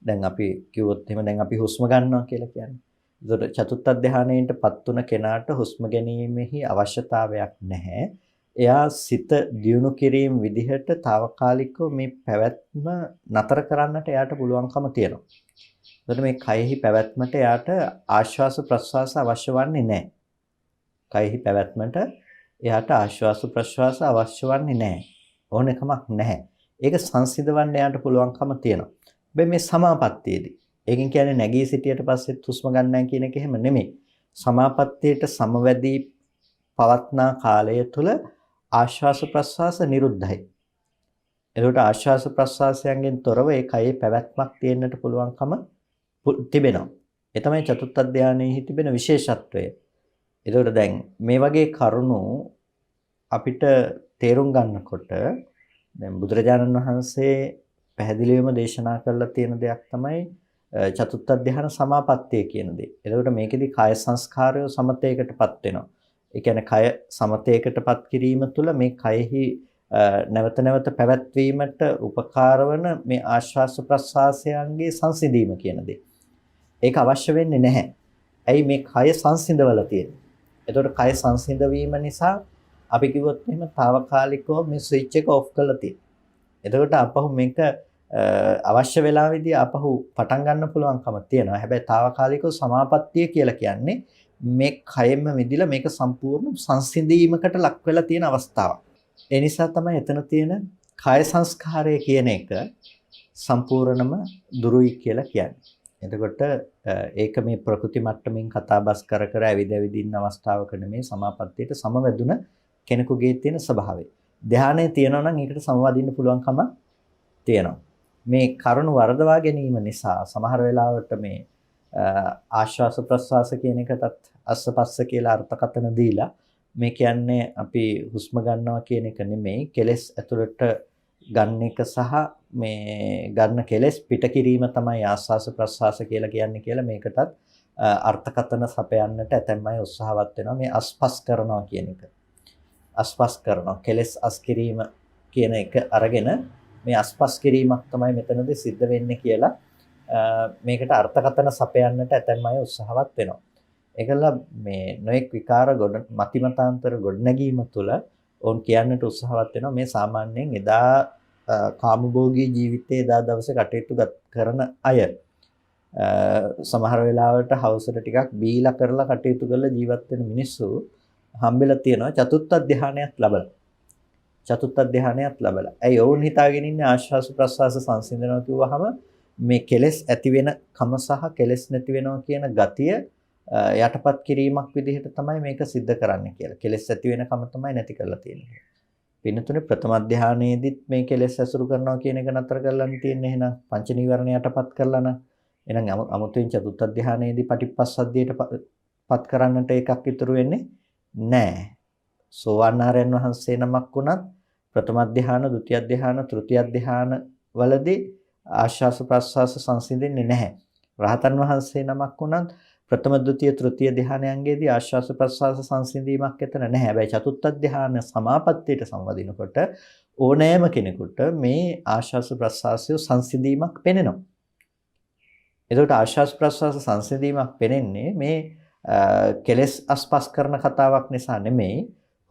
දැන් අපි කිව්වොත් එහෙම දැන් අපි හුස්ම ගන්නවා කියලා කියන්නේ. ඒකට චතුත්ථ ධානයෙන්ටපත් තුන කෙනාට හුස්ම ගැනීමෙහි අවශ්‍යතාවයක් නැහැ. එයා සිත දියුණු කිරීම විදිහට తాවකාලිකව මේ පැවැත්ම නතර කරන්නට එයාට පුළුවන්කම තියෙනවා. එතකොට මේ කයෙහි පැවැත්මට එයාට ආශ්වාස ප්‍රශ්වාස අවශ්‍ය වන්නේ නැහැ. කයෙහි පැවැත්මට එයාට ආශ්වාස ප්‍රශ්වාස අවශ්‍ය වන්නේ නැහැ. ඕනෙකමක් නැහැ. ඒක සංසිඳවන්න එයාට පුළුවන්කම තියෙනවා. හැබැයි මේ සමාපත්තියේදී ඒකෙන් කියන්නේ නැගී සිටියට පස්සෙත් හුස්ම ගන්නයි කියන එක එහෙම නෙමෙයි. සමාපත්තියට සමවැදී පවත්නා කාලය තුල ආශ්වාස ප්‍රශ්වාස නිරුද්ධයි. එතකොට ආශ්වාස ප්‍රශ්වාසයන්ගෙන් තොරව ඒ කයේ පැවැත්මක් තියෙන්නට පුළුවන්කම තිබෙනවා. ඒ තමයි චතුත්ථ ධානයේ තිබෙන විශේෂත්වය. එතකොට දැන් මේ වගේ කරුණු අපිට තේරුම් ගන්නකොට දැන් බුදුරජාණන් වහන්සේ පැහැදිලිවම දේශනා කරලා තියෙන දෙයක් තමයි චතුත්ථ ධාන සමාපත්තිය කියන දේ. එතකොට මේකෙදි කාය සංස්කාරය සමතේකටපත් වෙනවා. ඒ කියන්නේ කය සමතේකටපත් කිරීම තුළ මේ කයෙහි නැවත නැවත පැවැත්වීමට උපකාර වන මේ ආශ්වාස ප්‍රශ්වාසයන්ගේ සංසිඳීම කියන දේ. ඒක අවශ්‍ය වෙන්නේ නැහැ. ඇයි මේ කය සංසිඳවලා තියෙන්නේ? එතකොට කය සංසිඳ වීම නිසා අපි කිව්වොත් එහෙම తాවකාලිකව මේ ස්විච් එක ඔෆ් කරලා තියෙනවා. එතකොට අපහු මේක අවශ්‍ය වෙලාවෙදී අපහු පටන් ගන්න පුළුවන්කම තියෙනවා. හැබැයි తాවකාලිකව සමාපත්තිය කියලා කියන්නේ මේ කයෙම මිදිලා මේක සම්පූර්ණ සංසිඳීමකට ලක් වෙලා තියෙන අවස්ථාවක්. ඒ නිසා තමයි එතන තියෙන කාය සංස්කාරය කියන එක සම්පූර්ණම දුරුයි කියලා කියන්නේ. එතකොට ඒක මේ ප්‍රකෘති මට්ටමින් කතාබස් කර කර ඇවිද ඉන්න අවස්ථාවක නෙමේ සමාපත්තියට සමවැදුන කෙනෙකුගේ තියෙන ස්වභාවය. ධානයේ තියෙනවා නම් ඒකට සමවදින්න පුළුවන්කම තියෙනවා. මේ කරුණ වර්ධවා ගැනීම නිසා සමහර වෙලාවට මේ ආශ්වාස ප්‍රශ්වාස කියන එකටත් අස්සපස්ස කියලා අර්ථකථන දීලා මේ කියන්නේ අපි හුස්ම ගන්නවා කියන එක නෙමෙයි කෙලස් ඇතුළට ගන්න එක සහ මේ ගන්න කෙලස් පිට කිරීම තමයි ආස්වාස ප්‍රස්වාස කියලා කියන්නේ කියලා මේකටත් අර්ථකථන සපයන්නට ඇතැම් අය උත්සාහවත් වෙනවා මේ අස්පස් කරනවා කියන එක. අස්පස් කරනවා කෙලස් අස් කිරීම කියන එක අරගෙන මේ අස්පස් කිරීමක් තමයි මෙතනදී සිද්ධ වෙන්නේ කියලා මේකට අර්ථකථන සපයන්නට ඇතැම් අය උත්සාහවත් වෙනවා. ඒකල මේ නොඑක් විකාර මතිමතාන්තර ගොඩනැගීම තුළ ඕන් කියන්නට උත්සාහවත් වෙනවා මේ සාමාන්‍යයෙන් එදා කාමභෝගී ජීවිතයේ එදා දවසේ කටයුතු කරන අය සමහර වෙලාවට හවසට ටිකක් බීලා කරලා කටයුතු කරලා ජීවත් වෙන මිනිස්සු හම්බෙලා තියෙනවා චතුත්ථ ධානයත් ලැබලා. චතුත්ථ ධානයත් ලැබලා. ඇයි ඕන් හිතාගෙන ඉන්නේ ආශ්වාස ප්‍රශ්වාස සංසිඳනවා කිව්වහම මේ කෙලෙස් ඇති වෙන කම සහ කෙලෙස් නැති වෙනවා කියන ගතිය යටපත් කිරීමක් විදිහට තමයි මේක सिद्ध කරන්නේ කියලා. කෙලෙස් ඇති වෙනකම තමයි නැති කරලා තියෙන්නේ. පින්නතුනේ ප්‍රථම ධානයේදීත් මේ කෙලෙස් ඇසුරු කරනවා කියන එක නතර කරලානේ තියෙන්නේ. එහෙනම් පංච නීවරණ යටපත් කරලා නම් එහෙනම් අමුතුවෙන් චතුත්ථ ධානයේදී පටිපස්සද්ධියට පත් කරන්නට එකක් ඉතුරු වෙන්නේ නැහැ. සෝවාන් ආර්යයන් වහන්සේ නමක් වුණත් ප්‍රථම ධාන, ဒုတိ ය ධාන, තෘතිය ධාන වලදී ආශ්වාස ප්‍රශ්වාස සංසිඳෙන්නේ නැහැ. රහතන් වහන්සේ නමක් වුණත් ප්‍රථම ද්විතීය තෘතීය ධානයන්ගේදී ආශ්වාස ප්‍රශ්වාස සංසිඳීමක් එතන නැහැ. හැබැයි චතුත්ථ ධාන සමාපත්තියට සංවදිනකොට ඕනෑම කෙනෙකුට මේ ආශ්වාස ප්‍රශ්වාසය සංසිඳීමක් පෙනෙනවා. එතකොට ආශ්වාස ප්‍රශ්වාස සංසිඳීමක් පෙනෙන්නේ මේ කෙලස් අස්පස් කරන කතාවක් නිසා නෙමෙයි.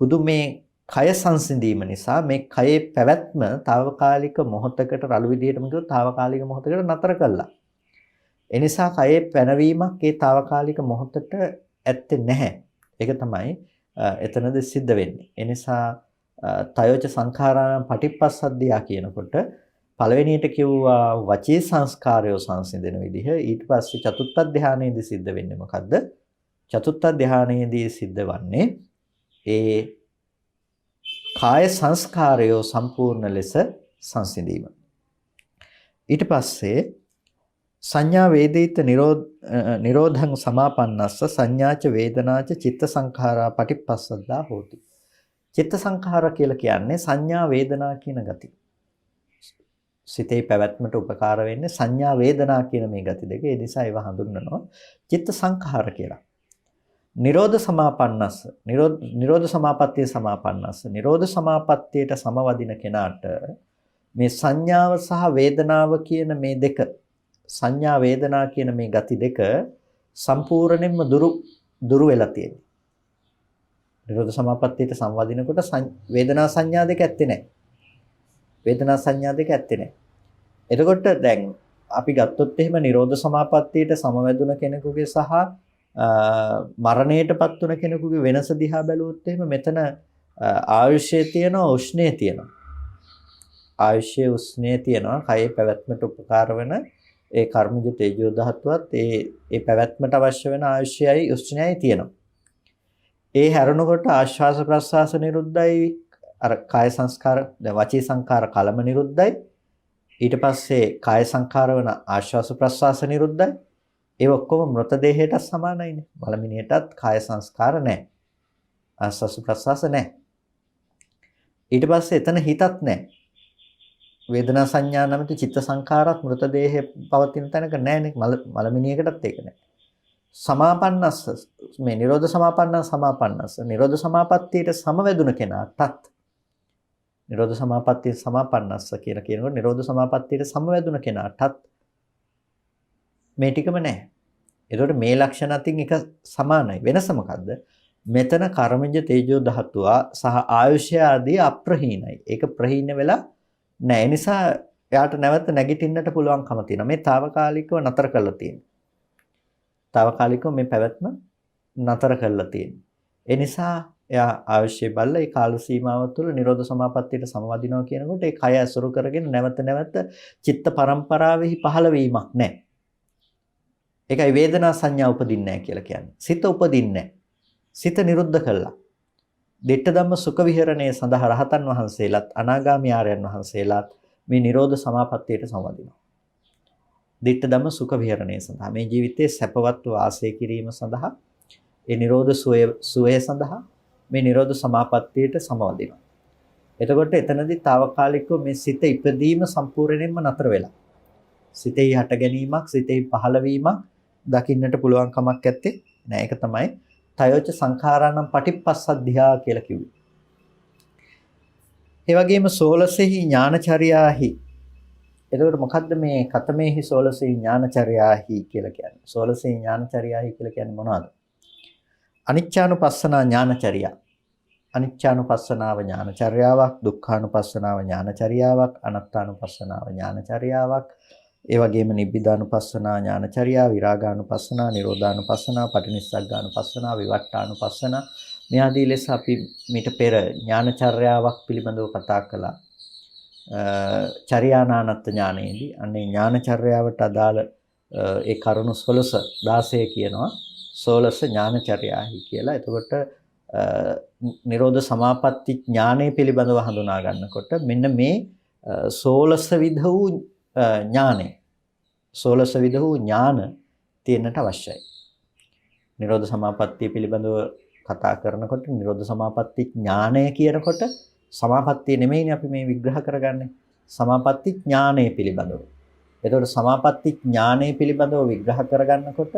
හුදු මේ කය සංසිඳීම නිසා මේ කයේ පැවැත්ම తాවකාලික මොහොතකට රළු විදියටම කිව්වොත් తాවකාලික මොහොතකට නතර කළා. එනිසා කයේ පැනවීමක් ඒ తాවකාලික මොහොතට ඇත්තේ නැහැ. ඒක තමයි එතනද සිද්ධ වෙන්නේ. එනිසා තයෝච සංඛාරාණං පටිපස්සද්ධියා කියනකොට පළවෙනියට කිව්වා වචී සංස්කාරය සංසිඳන විදිහ. ඊට පස්සේ චතුත්ථ ධානයේදී සිද්ධ වෙන්නේ මොකද්ද? චතුත්ථ ධානයේදී සිද්ධ වන්නේ ඒ කාය සංස්කාරය සම්පූර්ණ ලෙස සංසිඳීම. ඊට පස්සේ සංඥා වේදිත නිරෝධං සමාපන්නස්ස සංඥාච වේදනාච චිත්ත සංඛාරා පටිපස්සද්දා හෝති. චිත්ත සංඛාර කියලා කියන්නේ සංඥා වේදනා කියන ගති. සිතේ පැවැත්මට උපකාර වෙන්නේ සංඥා වේදනා කියන මේ ගති දෙක. ඒ නිසා ඒවා හඳුන්වනවා චිත්ත සංඛාර කියලා. නිරෝධ සමාපන්නස්ස නිරෝධ සමාපත්තිය සමාපන්නස්ස නිරෝධ සමාපත්තියට සමවදින කෙනාට මේ සංඥාව සහ වේදනාව කියන මේ දෙක සංඥා වේදනා කියන මේ ගති දෙක සම්පූර්ණයෙන්ම දුරු වෙලා තියෙනවා. නිරෝධ සමාපත්තියට සමවදිනකොට වේදනා සංඥා දෙක ඇත්තේ නැහැ. වේදනා සංඥා දෙක ඇත්තේ නැහැ. එතකොට දැන් අපි ගත්තොත් එහෙම නිරෝධ සමාපත්තියට සමවැදුන කෙනෙකුගේ සහ මරණයටපත් වුණ කෙනෙකුගේ වෙනස දිහා බැලුවොත් එහෙම මෙතන ආයුෂයේ තියෙනවා උෂ්ණයේ තියෙනවා. ආයුෂයේ උෂ්ණයේ තියෙනවා කයේ පැවැත්මට උපකාර වෙන ඒ කර්මජ තේජෝ ධාතුවත් ඒ පැවැත්මට අවශ්‍ය වෙන ආයුෂයයි උෂ්ණයයි තියෙනවා. ඒ හැරෙනකොට ආශ්වාස ප්‍රශ්වාස නිරුද්ධයි අර කාය සංස්කාර වචී සංකාර කලම නිරුද්ධයි. ඊට පස්සේ කාය සංකාර වන ආශ්වාස ප්‍රශ්වාස නිරුද්ධයි. ඒ ඔක්කොම මృతදේහයට සමානයිනේ. මලමිනියටත් කාය සංස්කාර නැහැ. ආශ්වාස ප්‍රශ්වාස නැහැ. ඊට පස්සේ එතන හිතත් නැහැ. වේදනා සංඥා නැමැති චිත්ත සංඛාරات මృతදේහයේ පවතින තැනක නැහැනේ. මලමිනියකටත් ඒක නැහැ. සමාපන්නස්ස මේ නිරෝධ සමාපන්නස්ස නිරෝධ සමාපත්තියට සමවැදුන කෙනාටත් නිරෝධ සමාපත්තිය සමාපන්නස්ස කියලා කියනකොට නිරෝධ සමාපත්තියට සමවැදුන කෙනාටත් මේ ටිකම නැහැ. ඒතකොට මේ ලක්ෂණ අතින් එක සමානයි. වෙනස මොකද්ද? මෙතන කර්මජ තේජෝ ධාතුව සහ ආයුෂය ආදී අප්‍රහීනයි. ඒක ප්‍රහීන වෙලා නැහැ. ඒ නිසා එයාට නැවත නැගිටින්නට පුළුවන්කම තියෙනවා. මේ తాවකාලිකව නතර කරලා තියෙනවා. తాවකාලිකව මේ පැවැත්ම නතර කරලා තියෙනවා. ඒ නිසා එයා අවශ්‍ය බල්ල ඒ කාල සීමාව තුළ නිරෝධ සමාපත්තියට සමවදිනවා කියනකොට ඒ කය අසුරු කරගෙන නැවත නැවත චිත්ත පරම්පරාවෙහි පහළ වීමක් නැහැ. ඒකයි වේදනා සංඥා උපදින්නේ නැහැ කියලා කියන්නේ. සිත උපදින්නේ නැහැ. සිත නිරුද්ධ කළා. දිට්ඨ ධම්ම සුඛ විහරණයේ සඳහා රහතන් වහන්සේලාත් අනාගාමී ආර්යයන් වහන්සේලාත් මේ නිරෝධ සමාපත්තියට සමවදිනවා. දිට්ඨ ධම්ම සුඛ විහරණයේ සඳහා මේ ජීවිතයේ සැපවත් වාසය කිරීම සඳහා ඒ නිරෝධ සුවය සඳහා මේ නිරෝධ සමාපත්තියට සමවදිනවා. එතකොට එතනදී తాවකාලිකව මේ සිත ඉපදීම සම්පූර්ණයෙන්ම නතර වෙලා. සිතෙහි හට ගැනීමක්, සිතෙහි පහළවීමක් දකින්නට පුළුවන් කමක් නැත්තේ. නෑ ඒක තමයි තයෝච සංඛාරාණං පටිපස්සද්ධියා කියලා කිව්වේ. ඒ වගේම 16හි ඥානචර්යාහි. එතකොට මොකද්ද මේ කතමේහි 16හි ඥානචර්යාහි කියලා කියන්නේ? 16හි ඥානචර්යාහි කියලා කියන්නේ මොනවද? අනිච්චානුපස්සනා ඥානචර්යා. අනිච්චානුපස්සනාව ඥානචර්යාවක්, දුක්ඛානුපස්සනාව ඥානචර්යාවක්, අනාත්තානුපස්සනාව ඥානචර්යාවක්, ඒ වගේම නිබ්බිදානුපස්සනා ඥානචර්යා, විරාගානුපස්සනා, නිරෝධානුපස්සනා, පටිනිස්සග්ගානුපස්සනා, විවට්ටානුපස්සනා මේ ආදී ලෙස අපි මීට පෙර ඥානචර්යාවක් පිළිබඳව කතා කළා. චර්යානානත් ඥානයේදී අන්නේ ඥානචර්යාවට අදාළ ඒ කරුණු 16 කියනවා 16 ඥානචර්යාහි කියලා. එතකොට නිරෝධ සමාපatti ඥානය පිළිබඳව හඳුනා ගන්නකොට මෙන්න මේ 16 විධ වූ ඥානය 16 විධ වූ ඥාන තියෙන්නට අවශ්‍යයි. නිරෝධ සමාපත්තිය පිළිබඳව කතා කරනකොට නිරෝධ සමාපatti ඥානය කියනකොට සමාපත්තිය නෙමෙයිනේ අපි මේ විග්‍රහ කරගන්නේ. සමාපatti ඥානය පිළිබඳව. එතකොට සමාපatti ඥානය පිළිබඳව විග්‍රහ කරගන්නකොට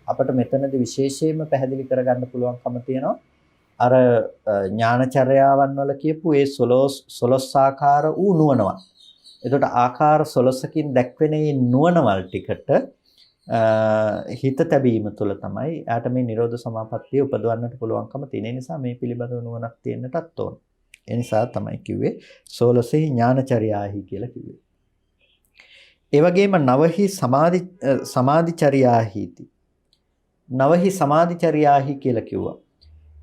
අපිට මෙතනදී විශේෂයෙන්ම පැහැදිලි කරගන්න පුළුවන්කම තියෙනවා. අර ඥානචර්යාවන් වල කියපු ඒ 16 ආකාර වූ නුවණවල්. එතකොට ආකාර 16කින් දැක්වෙන මේ නුවණවල් ටිකට හිත තැබීම තුළ තමයි යාට මේ නිරෝධ සමාපත්තිය උපදවන්නට පුළුවන්කම තියෙන නිසා මේ පිළිබඳව නුවණක් තියෙන්නටත් ඕන. ඒ නිසා තමයි කිව්වේ 16 ඥානචර්යාහි කියලා කිව්වේ. ඒ වගේම නවහි සමාධිචර්යාහිති. නවහි සමාධිචර්යාහි කියලා කිව්වා.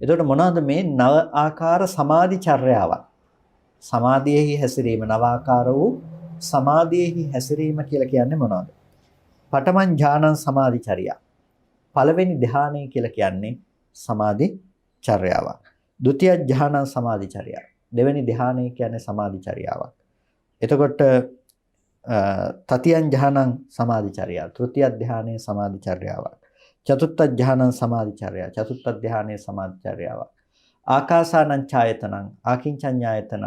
එතකොට මොනවද මේ නව ආකාර සමාධිචර්යාවක්? සමාධියෙහි හැසිරීම නව ආකාර වූ සමාධියෙහි හැසිරීම කියලා කියන්නේ මොනවද? පඨමං ඥානං සමාධිචර්යා. පළවෙනි ධ්‍යානය කියලා කියන්නේ සමාධිචර්යාවක්. ဒုတိ ය ඥානං සමාධිචර්යා. දෙවෙනි ධ්‍යානය කියන්නේ සමාධිචර්යාවක්. එතකොට තතියං ඥානං සමාධිචර්යා. තෘතිය ධ්‍යානයේ සමාධිචර්යාවක්. චතුත්ථ ඥානං සමාධිචර්යා. චතුත්ථ ධ්‍යානයේ සමාධිචර්යාවක්. ආකාසානං ඡායතනං ආකින්චඤ්ඤායතනං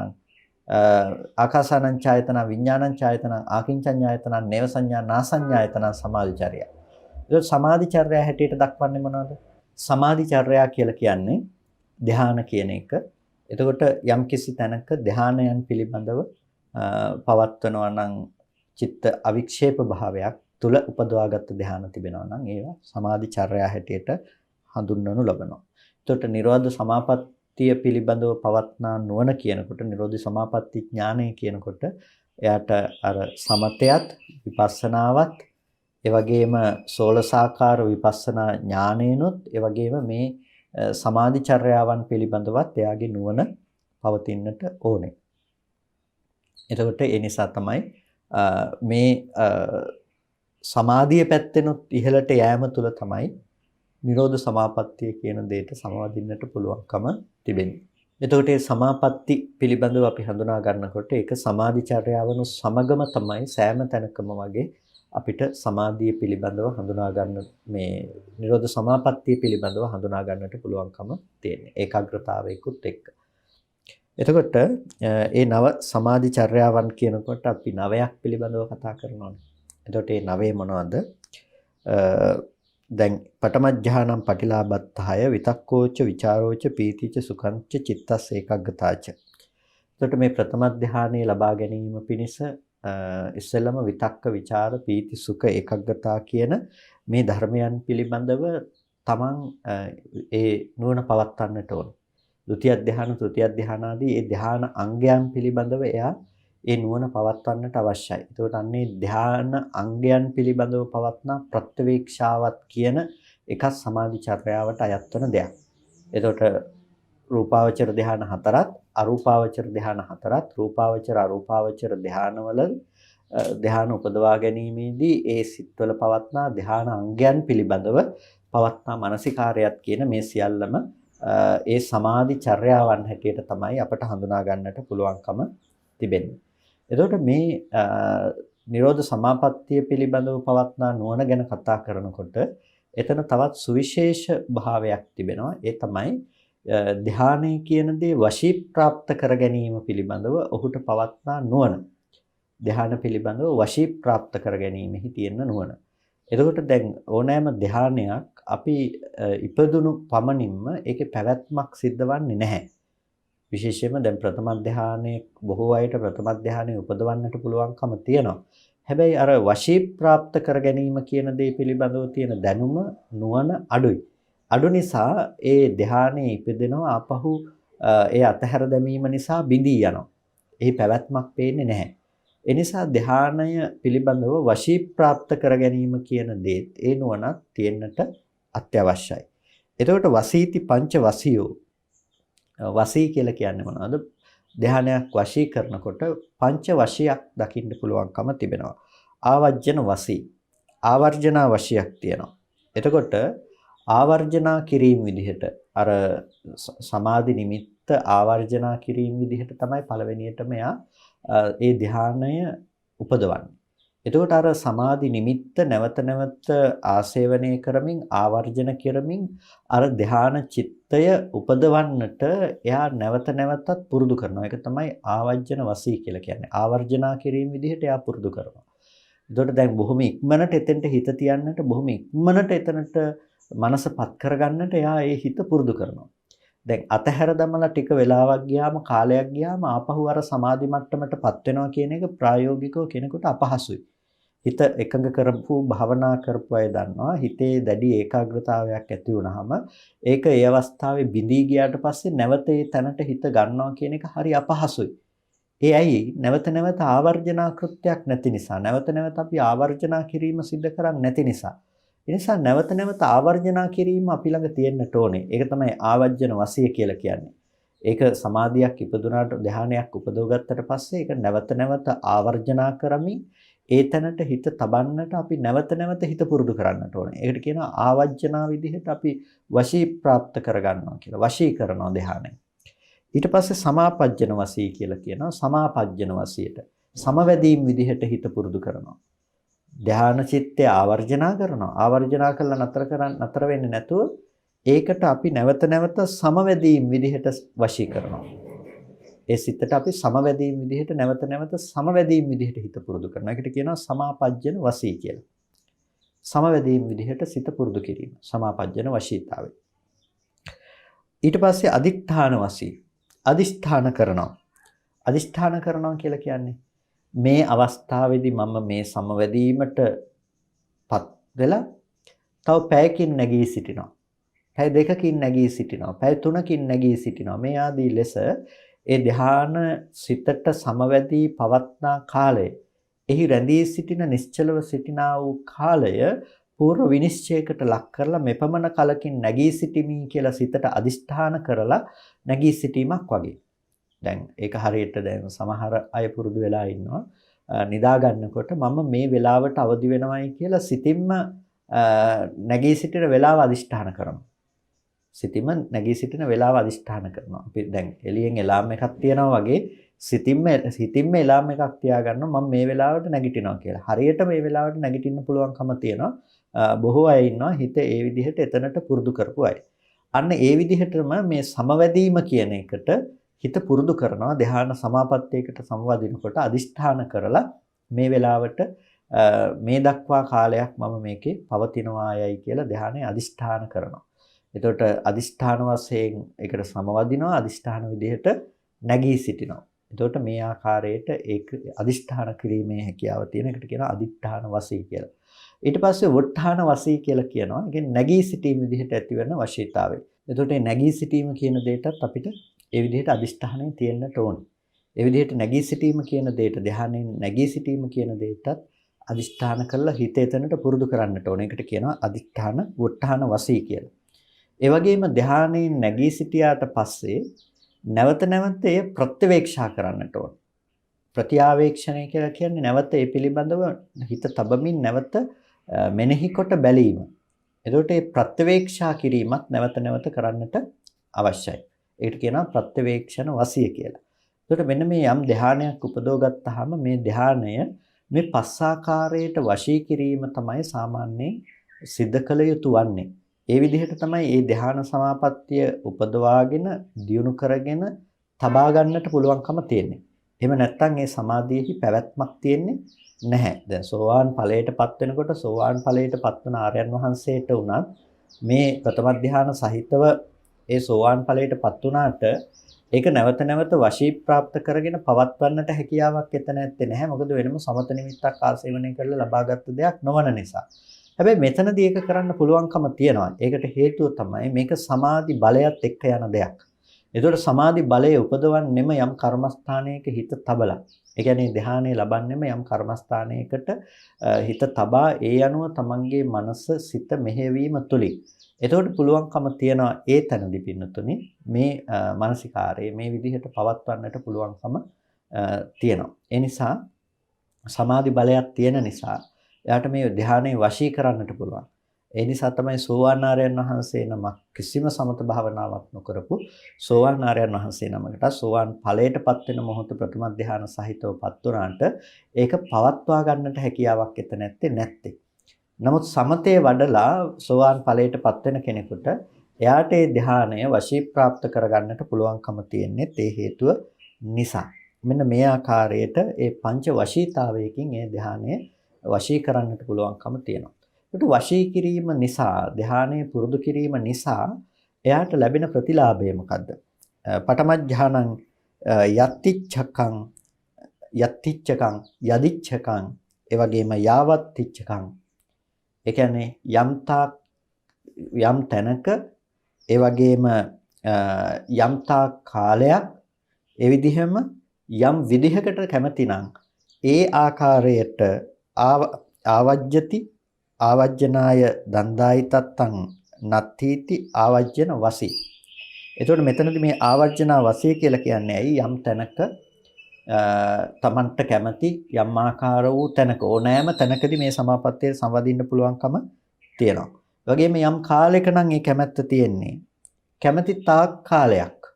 ආකාසානං ඡායතන විඥානං ඡායතන ආකින්චඤ්ඤායතන නේව සංඥා නාසඤ්ඤායතන සමාධිචර්යා. ඒක සමාධිචර්යා හැටියට දක්වන්නේ මොනවද? සමාධිචර්යා කියලා කියන්නේ ධ්‍යාන කියන එක. එතකොට යම්කිසි තැනක ධ්‍යානයන් පිළිබඳව පවත්වනවා නම් චිත්ත අවික්ෂේප භාවයක් තුල උපදවාගත් ධ්‍යාන තිබෙනවා නම් ඒවා සමාධිචර්යා හැටියට හඳුන්වනු ලබනවා. එතකොට නිරෝධ සමාපත්තිය පිළිබඳව පවත්නා නුවණ කියනකොට නිරෝධ සමාපatti ඥානය කියනකොට එයාට අර සමතයත් විපස්සනාවත් ඒ වගේම සෝලසාකාර විපස්සනා ඥානේනොත් ඒ වගේම මේ සමාධිචර්යාවන් පිළිබඳවත් එයාගේ නුවණ පවතින්නට ඕනේ. එතකොට ඒ නිසා තමයි මේ සමාධිය පැත්තෙනුත් ඉහළට යෑම තුළ තමයි නිරෝධ සමාපත්තිය කියන දෙයට සමවදින්නට පුළුවන්කම තිබෙන්නේ. එතකොට මේ සමාපatti පිළිබඳව අපි හඳුනා ගන්නකොට ඒක සමාධිචර්යාවනු සමගම තමයි සෑම තැනකම වගේ අපිට සමාධිය පිළිබඳව හඳුනා ගන්න මේ නිරෝධ සමාපත්තිය පිළිබඳව හඳුනා ගන්නට පුළුවන්කම තියෙන්නේ. ඒකාග්‍රතාවයකුත් එක්ක. එතකොට ඒ නව සමාධිචර්යාවන් කියනකොට අපි නවයක් පිළිබඳව කතා කරනවානේ. එතකොට මේ නවය මොනවද? දැන් පඨම ඥානම් පටිලාභත්තහය විතක්කෝච විචාරෝච පීතිච සුඛංච චිත්තස් ඒකග්ගතාච. එතකොට මේ ප්‍රථම ධ්‍යානය ලබා ගැනීම පිණිස ඉස්සෙල්ලම විතක්ක විචාර පීති සුඛ ඒකග්ගතා කියන මේ ධර්මයන් පිළිබඳව තමන් ඒ නුවණ පවත්වන්නට ඕන. ဒုတိ ය ධ්‍යාන තෘතිය ධ්‍යාන ආදී ඒ ධ්‍යාන අංගයන් පිළිබඳව එයා ඒ නුවණ පවත්වන්නට අවශ්‍යයි. ඒකට අන්නේ ධ්‍යාන අංගයන් පිළිබඳව පවත්නා ප්‍රත්‍යවේක්ෂාවත් කියන එකක් සමාධිචර්යාවට අයත් වෙන දෙයක්. එතකොට රූපාවචර ධ්‍යාන හතරත් අරූපාවචර ධ්‍යාන හතරත් රූපාවචර අරූපාවචර ධ්‍යානවල ධ්‍යාන උපදවා ගැනීමේදී ඒ සිත්වල පවත්නා ධ්‍යාන අංගයන් පිළිබඳව පවත්නා මානසිකාරයත් කියන මේ සියල්ලම ඒ සමාධිචර්යාවන් හැටියට තමයි අපට හඳුනා ගන්නට පුළුවන්කම තිබෙන්නේ. එතකොට මේ නිරෝධ සමාපත්තිය පිළිබඳව පවත්නා නුවණ ගැන කතා කරනකොට එතන තවත් සුවිශේෂ භාවයක් තිබෙනවා. ඒ තමයි ධ්‍යානය කියන දේ වශී ප්‍රාප්ත කර ගැනීම පිළිබඳව ඔහුට පවත්නා නුවණ. ධ්‍යාන පිළිබඳව වශී ප්‍රාප්ත කර ගැනීමෙහි තියෙන නුවණ. එතකොට දැන් ඕනෑම ධ්‍යානයක් අපි ඉපදුණු පමණින්ම ඒකේ පැවැත්මක් සිද්ධ වෙන්නේ නැහැ. විශේෂයෙන්ම දැන් ප්‍රථම ධ්‍යානයේ බොහෝ අයට ප්‍රථම ධ්‍යානයේ උපදවන්නට පුළුවන්කම තියෙනවා. හැබැයි අර වශී ප්‍රාප්ත කර ගැනීම කියන දේ පිළිබඳව තියෙන දැනුම නුවණ අඩුයි. අඩු නිසා ඒ ධ්‍යානයේ ඉපදෙනවා ආපහු ඒ අතහැර දැමීම නිසා බිඳී යනවා. එහි පැවැත්මක් පේන්නේ නැහැ. ඒ නිසා ධ්‍යානය පිළිබඳව වශී ප්‍රාප්ත කර ගැනීම කියන දේත් ඒ නුවණක් තියෙන්නට අත්‍යවශ්‍යයි. එතකොට වසීති පංච වසියෝ වසී කියලා කියන්නේ මොනවද? ධ්‍යානයක් වශී කරනකොට පංච වශියක් දකින්න පුළුවන්කම තිබෙනවා. ආවර්ජන වශී, ආවර්ජනා වශියක් තියෙනවා. එතකොට ආවර්ජනා කිරීම විදිහට අර සමාධි නිමිත්ත ආවර්ජනා කිරීම විදිහට තමයි පළවෙනියටම එයා ඒ ධ්‍යානය උපදවන්නේ. එතකොට අර සමාධි නිමිත්ත නැවත නැවත ආසේවනය කරමින් ආවර්ජන කරමින් අර ධ්‍යාන චිත්තය උපදවන්නට එයා නැවත නැවතත් පුරුදු කරනවා. ඒක තමයි ආවර්ජන වසී කියලා කියන්නේ. ආවර්ජනා කිරීම විදිහට එයා පුරුදු කරනවා. එතකොට දැන් බොහොම ඉක්මනට එතෙන්ට හිත තියන්නට බොහොම ඉක්මනට එතනට මනසපත් කරගන්නට එයා ඒ හිත පුරුදු කරනවා. දැන් අතහැර දමලා ටික වෙලාවක් ගියාම කාලයක් ගියාම ආපහු අර සමාධි මට්ටමටපත් වෙනවා කියන එක ප්‍රායෝගිකව කෙනෙකුට අපහසුයි. හිත එකඟ කරපු භවනා කරපු අය දන්නවා හිතේ දැඩි ඒකාග්‍රතාවයක් ඇති වුනහම ඒක ඒ අවස්ථාවේ බිඳී ගියාට පස්සේ නැවත ඒ තැනට හිත ගන්නවා කියන එක හරි අපහසුයි. ඒ ඇයි නැවත නැවත ආවර්ජනා කෘත්‍යයක් නැති නිසා, නැවත නැවත අපි ආවර්ජනා කිරීම සිදු කරන්නේ නැති නිසා. ඒ නිසා නැවත නැවත ආවර්ජනා කිරීම අපි ළඟ තියෙන්නට ඕනේ. ඒක තමයි ආවර්ජන වසිය කියලා කියන්නේ. ඒක සමාධියක් ඉපදුනාට ධානයක් උපදවගත්තට පස්සේ ඒක නැවත නැවත ආවර්ජනා කරමින් ඒ තැනට හිත තබන්නට අපි නැවත නැවත හිත පුරුදු කරන්නට ඕනේ. ඒකට කියනවා ආවර්ජනා විදිහට අපි වශී ප්‍රාප්ත කරගන්නවා කියලා. වශී කරනවා ධානය. ඊට පස්සේ සමාපජ්ජන වශී කියලා කියනවා. සමාපජ්ජන වශීට සමවැදීම් විදිහට හිත පුරුදු කරනවා. ධාන චිත්තය ආවර්ජනා කරනවා. ආවර්ජනා කළා නතර වෙන්නේ නැතුව ඒකට අපි නැවත නැවත සමවැදීම් විදිහට වශී කරනවා. ඒ සිතට අපි සමවැදීම් විදිහට නැවත නැවත සමවැදීම් විදිහට හිත පුරුදු කරනවා. ඒකට කියනවා සමාපජ්ජන වශී කියලා. සමවැදීම් විදිහට සිත පුරුදු කිරීම. සමාපජ්ජන වශීතාවය. ඊට පස්සේ අදිඨාන වශී. අදිෂ්ඨාන කරනවා. අදිෂ්ඨාන කරනවා කියලා කියන්නේ මේ අවස්ථාවේදී මම මේ සමවැදීමට පත් වෙලා තව පැයකින් නැගී සිටිනවා. පැය දෙකකින් නැගී සිටිනවා. පැය තුනකින් නැගී සිටිනවා. මේ ආදී ලෙස ඒ ධ්‍යාන සිතට සමවැදී පවත්නා කාලය, එහි රැඳී සිටින නිශ්චලව සිටිනා වූ කාලය පූර්ව විනිශ්චයකට ලක් කරලා මෙපමණ කලකින් නැගී සිටිමි කියලා සිතට අදිෂ්ඨාන කරලා නැගී සිටීමක් වගේ. දැන් ඒක හරියට දැන් සමහර අය පුරුදු වෙලා ඉන්නවා නිදා ගන්නකොට මම මේ වෙලාවට අවදි වෙනවයි කියලා සිතින්ම නැගී සිටින වෙලාව අදිෂ්ඨාන කරනවා. සිතින්ම නැගී සිටින වෙලාව අදිෂ්ඨාන කරනවා. අපි දැන් එළියෙන් එලාම් එකක් තියනවා වගේ සිතින්ම එලාම් එකක් තියාගන්නවා මම මේ වෙලාවට නැගිටිනවා කියලා. හරියට මේ වෙලාවට නැගිටින්න පුළුවන්කම තියෙනවා. බොහෝ අය ඉන්නවා හිත ඒ විදිහට එතනට පුරුදු කරපු අය. අන්න ඒ විදිහටම මේ සමවැදීම කියන එකට හිත පුරුදු කරනවා. ධ්‍යාන සමාපත්තියකට සමවදිනකොට අදිෂ්ඨාන කරලා මේ වෙලාවට මේ දක්වා කාලයක් මම මේකේ පවතිනවායයි කියලා ධ්‍යානයේ අදිෂ්ඨාන කරනවා. එතකොට අදිෂ්ඨාන වශයෙන් ඒකට සමවදිනවා, අදිෂ්ඨාන විදිහට නැගී සිටිනවා. එතකොට මේ ආකාරයට ඒක අදිෂ්ඨාන කිරීමේ හැකියාව තියෙන එකට කියනවා අදිෂ්ඨාන වශී කියලා. ඊට පස්සේ වොට්ඨාන වශී කියලා කියනවා. ඒ කියන්නේ නැගී සිටීම විදිහට ඇතිවෙන වශීතාවය. එතකොට මේ නැගී සිටීම කියන දෙයටත් අපිට ඒ විදිහට අදිෂ්ඨානය තියෙන්නට ඕනේ. ඒ විදිහට නැගී සිටීම කියන දෙයට ධ්‍යානයෙන් නැගී සිටීම කියන දෙයටත් අදිෂ්ඨාන කරලා හිත එතනට පුරුදු කරන්නට ඕනේ. ඒකට කියනවා අදිෂ්ඨාන වොට්ඨාන වශී කියලා. ඒ වගේම ධ්‍යානයෙන් නැගී සිටියාට පස්සේ නැවත නැවත ඒ ප්‍රත්‍යවේක්ෂා කරන්නට ඕන. ප්‍රත්‍යාවේක්ෂණය කියලා කියන්නේ නැවත ඒ පිළිබඳව හිත තබමින් නැවත මෙනෙහි කොට බැලීම. එතකොට මේ ප්‍රත්‍යවේක්ෂා කිරීමත් නැවත නැවත කරන්නට අවශ්‍යයි. ඒකට කියනවා ප්‍රත්‍යවේක්ෂණ වශය කියලා. එතකොට මෙන්න මේ යම් ධ්‍යානයක් උපදව ගත්තාම මේ ධ්‍යානය මේ පස් ආකාරයට වශී කිරීම තමයි සාමාන්‍යයෙන් සිද්ධ කළ යුතු වන්නේ. ඒ විදිහට තමයි මේ ධ්‍යාන සමාපත්තිය උපදවාගෙන දියුණු කරගෙන තබා ගන්නට පුළුවන්කම තියෙන්නේ. එහෙම නැත්නම් මේ සමාධියෙහි පැවැත්මක් තියෙන්නේ නැහැ. දැන් සෝවාන් ඵලයටපත් වෙනකොට සෝවාන් ඵලයටපත් වන ආර්යයන් වහන්සේට උනත් මේ ප්‍රථම ධ්‍යාන සහිතව ඒ සෝවාන් ඵලයටපත් වුණාට ඒක නැවත නැවත වශී ප්‍රාප්ත කරගෙන පවත්වන්නට හැකියාවක් එතන නැත්තේ නැහැ. මොකද වෙනම සමත නිමිත්තක් ආසේවනය කරලා ලබාගත් දෙයක් නොවන නිසා. හැබැයි මෙතනදී ඒක කරන්න පුළුවන්කම තියෙනවා. ඒකට හේතුව තමයි මේක සමාධි බලයත් එක්ක යන දෙයක්. ඒතකොට සමාධි බලය උපදවන්නෙම යම් කර්මස්ථානයක හිත තබලා. ඒ කියන්නේ ධ්‍යානෙ ලබන්නෙම යම් කර්මස්ථානයකට හිත තබා ඒ අනුව තමන්ගේ මනස සිත මෙහෙවීම තුලින්. එතකොට පුළුවන්කම තියනවා ඒ තැනදී පින්නතුනි මේ මානසිකාරයේ මේ විදිහට පවත්වන්නට පුළුවන්කම තියෙනවා. ඒ නිසා සමාධි බලයක් තියෙන නිසා එයාට මේ ධ්‍යානෙ වශී කරන්නට පුළුවන්. ඒ නිසා තමයි සෝවාන් ආර්යයන් වහන්සේ නමක් කිසිම සමත භාවනාවක් නොකරපු සෝවාන් ආර්යයන් වහන්සේ නමකට සෝවාන් ඵලයටපත් වෙන මොහොත ප්‍රථම ධ්‍යාන සහිතවපත් වුණාට ඒක පවත්වා ගන්නට හැකියාවක් එත නැත්තේ. නමුත් සමතේ වඩලා සෝවාන් ඵලයටපත් වෙන කෙනෙකුට එයාට ඒ ධ්‍යානය වශී ප්‍රාප්ත කරගන්නට පුළුවන්කම තියෙන්නේ ඒ හේතුව නිසා. මෙන්න මේ ආකාරයට ඒ පංච වශීතාවයකින් ඒ ධ්‍යානය වශී කරන්නට පුළුවන්කම තියෙනවා. ඒකට වශී කිරීම නිසා ධ්‍යානය පුරුදු කිරීම නිසා එයාට ලැබෙන ප්‍රතිලාභය මොකද්ද? පඨම ධ්‍යානං යත්තිච්ඡකං යදිච්ඡකං ඒ වගේම යාවත්තිච්ඡකං. ඒ කියන්නේ යම් තැනක ඒ වගේම යම් කාලයක් ඒ විදිහම යම් විදිහකට කැමතිනම් ඒ ආකාරයට ආවජ්ජති ආවජ්ජනාය දන්දායි තත්තං නත්ථීති ආවජ්ජන වසී. එතකොට මෙතනදී මේ ආවර්ජනා වශය කියලා කියන්නේ ඇයි යම් තැනක තමන්ට කැමති යම් ආකාර වූ තැනක ඕනෑම තැනකදී මේ සමාපත්තිය සම්වදින්න පුළුවන්කම තියෙනවා. ඒ වගේම යම් කාලයක නම් ඒ කැමැත්ත තියෙන්නේ කැමති තාක් කාලයක්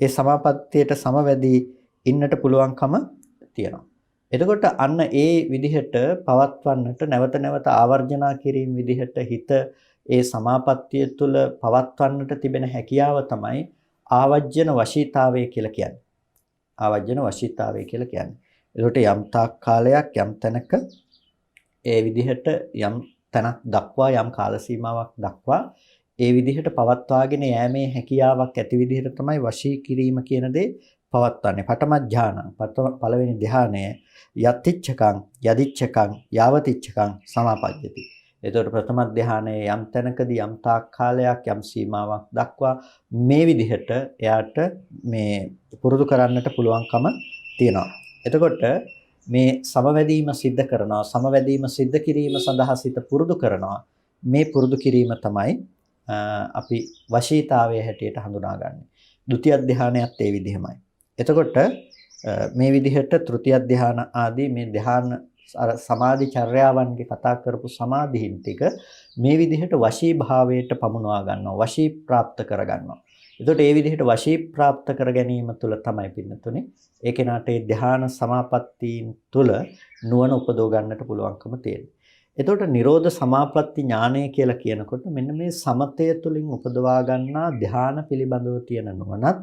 ඒ සමාපත්තියට සමවැදී ඉන්නට පුළුවන්කම තියෙනවා. එතකොට අන්න ඒ විදිහට පවත්වන්නට නැවත නැවත ආවර්ජනා කිරීම විදිහට හිත ඒ සමාපත්තිය තුළ පවත්වන්නට තිබෙන හැකියාව තමයි ආවජ්ජන වශීතාවය කියලා කියන්නේ. ආවජ්ජන වශීතාවය කියලා කියන්නේ. ඒකට යම් තාක් කාලයක් යම් තැනක ඒ විදිහට යම් තැනක් දක්වා යම් කාල සීමාවක් දක්වා ඒ විදිහට පවත්වාගෙන යෑමේ හැකියාවක් ඇති විදිහට තමයි වශී කිරීම කියන දේ පවත්වන්නේ. පඨම ඥානං පළවෙනි ධ්‍යානය යත්තිච්ඡකං යදිච්ඡකං යාවතිච්ඡකං සමාපජ්ජති. එතකොට ප්‍රථම ධ්‍යානයේ යම් තැනකදී යම් තාක් කාලයක් යම් සීමාවක් දක්වා මේ විදිහට එයාට මේ පුරුදු කරන්නට පුළුවන්කම තියෙනවා. එතකොට මේ සමවැදීම සිද්ධ කරනවා. සමවැදීම සිද්ධ කිරීම සඳහා සිත පුරුදු කරනවා. මේ පුරුදු කිරීම තමයි අපි වශීතාවයේ හැටියට හඳුනාගන්නේ. ဒုတိ ය ධ්‍යානයත් ඒ විදිහමයි. එතකොට මේ විදිහට තෘතිය ධ්‍යාන ආදී මේ ධ්‍යාන අර සමාධි චර්යාවන්ගේ කතා කරපු සමාධීන් ටික මේ විදිහට වශී භාවයට පමුණවා ගන්නවා. වශී પ્રાપ્ત කර ගන්නවා. එතකොට මේ විදිහට වශී પ્રાપ્ત කර ගැනීම තුළ තමයි පින්නතුනේ ඒ කෙනාට ඒ ධ්‍යාන සමාපත්තීන් තුළ නුවණ උපදව ගන්නට පුළුවන්කම තියෙනවා. එතකොට නිරෝධ සමාපatti ඥානය කියලා කියනකොට මෙන්න මේ සමතය තුළින් උපදවා ගන්නා ධ්‍යාන පිළිබඳව තියෙන නුවණත්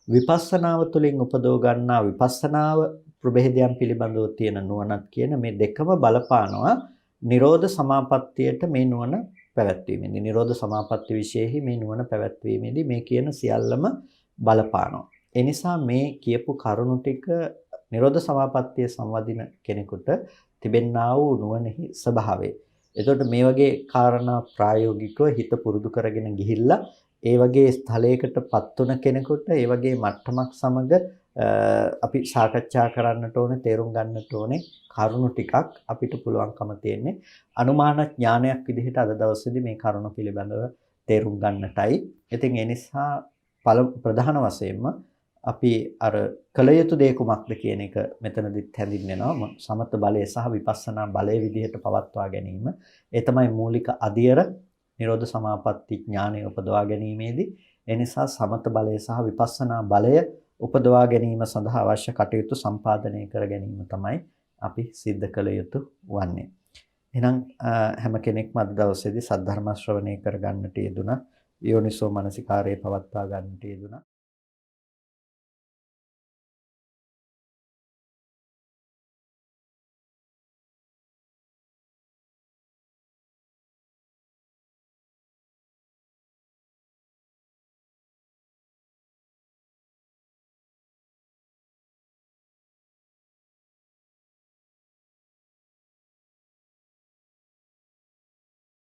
විපස්සනාව තුළින් උපදව ගන්නා විපස්සනාව ප්‍රභේදයන් පිළිබඳව තියෙන නුවණත් කියන මේ දෙකම බලපානවා නිරෝධ සමාපත්තියට මේ නුවණ පැවැත්වීමේදී. නිරෝධ සමාපatti විශේෂෙහි මේ නුවණ පැවැත්වීමේදී මේ කියන සියල්ලම බලපානවා. ඒ නිසා මේ කියපු කරුණු ටික නිරෝධ සමාපත්තිය සංවදින කෙනෙකුට තිබෙන්නා වූ නුවණෙහි ස්වභාවය. එතකොට මේ වගේ කාරණා ප්‍රායෝගිකව හිත පුරුදු කරගෙන ගිහිල්ලා ඒ වගේ ස්ථලයකටපත් වුණ කෙනෙකුට ඒ වගේ මට්ටමක් සමග අපි සාකච්ඡා කරන්නට ඕනේ, තේරුම් ගන්නට ඕනේ කරුණු ටිකක් අපිට පුළුවන්කම තියෙන්නේ අනුමාන ඥානයක් විදිහට අද දවසේදී මේ කරුණු පිළිබඳව තේරුම් ගන්නටයි. ඉතින් ඒ නිසා ප්‍රධාන වශයෙන්ම අපි අර කල යුතු දේ කුමක්ද කියන එක මෙතනදිත් හැඳින්වෙනවා. සමත බලය සහ විපස්සනා බලය විදිහට පවත්වා ගැනීම. ඒ තමයි මූලික අධියර නිරෝධ සමාපatti ඥානය උපදවා ගැනීමේදී. ඒ නිසා සමත බලය සහ විපස්සනා බලය උපදවා ගැනීම සඳහා අවශ්‍ය කටයුතු සම්පාදනය කර ගැනීම තමයි අපි සිද්ධ කළ යුතු වන්නේ. එහෙනම් හැම කෙනෙක්ම අද දවසේදී සද්ධර්ම ශ්‍රවණය කර ගන්නට යෙදුණා. යෝනිසෝ මනසිකාරයේ පවත්වා ගන්නට යෙදුණා.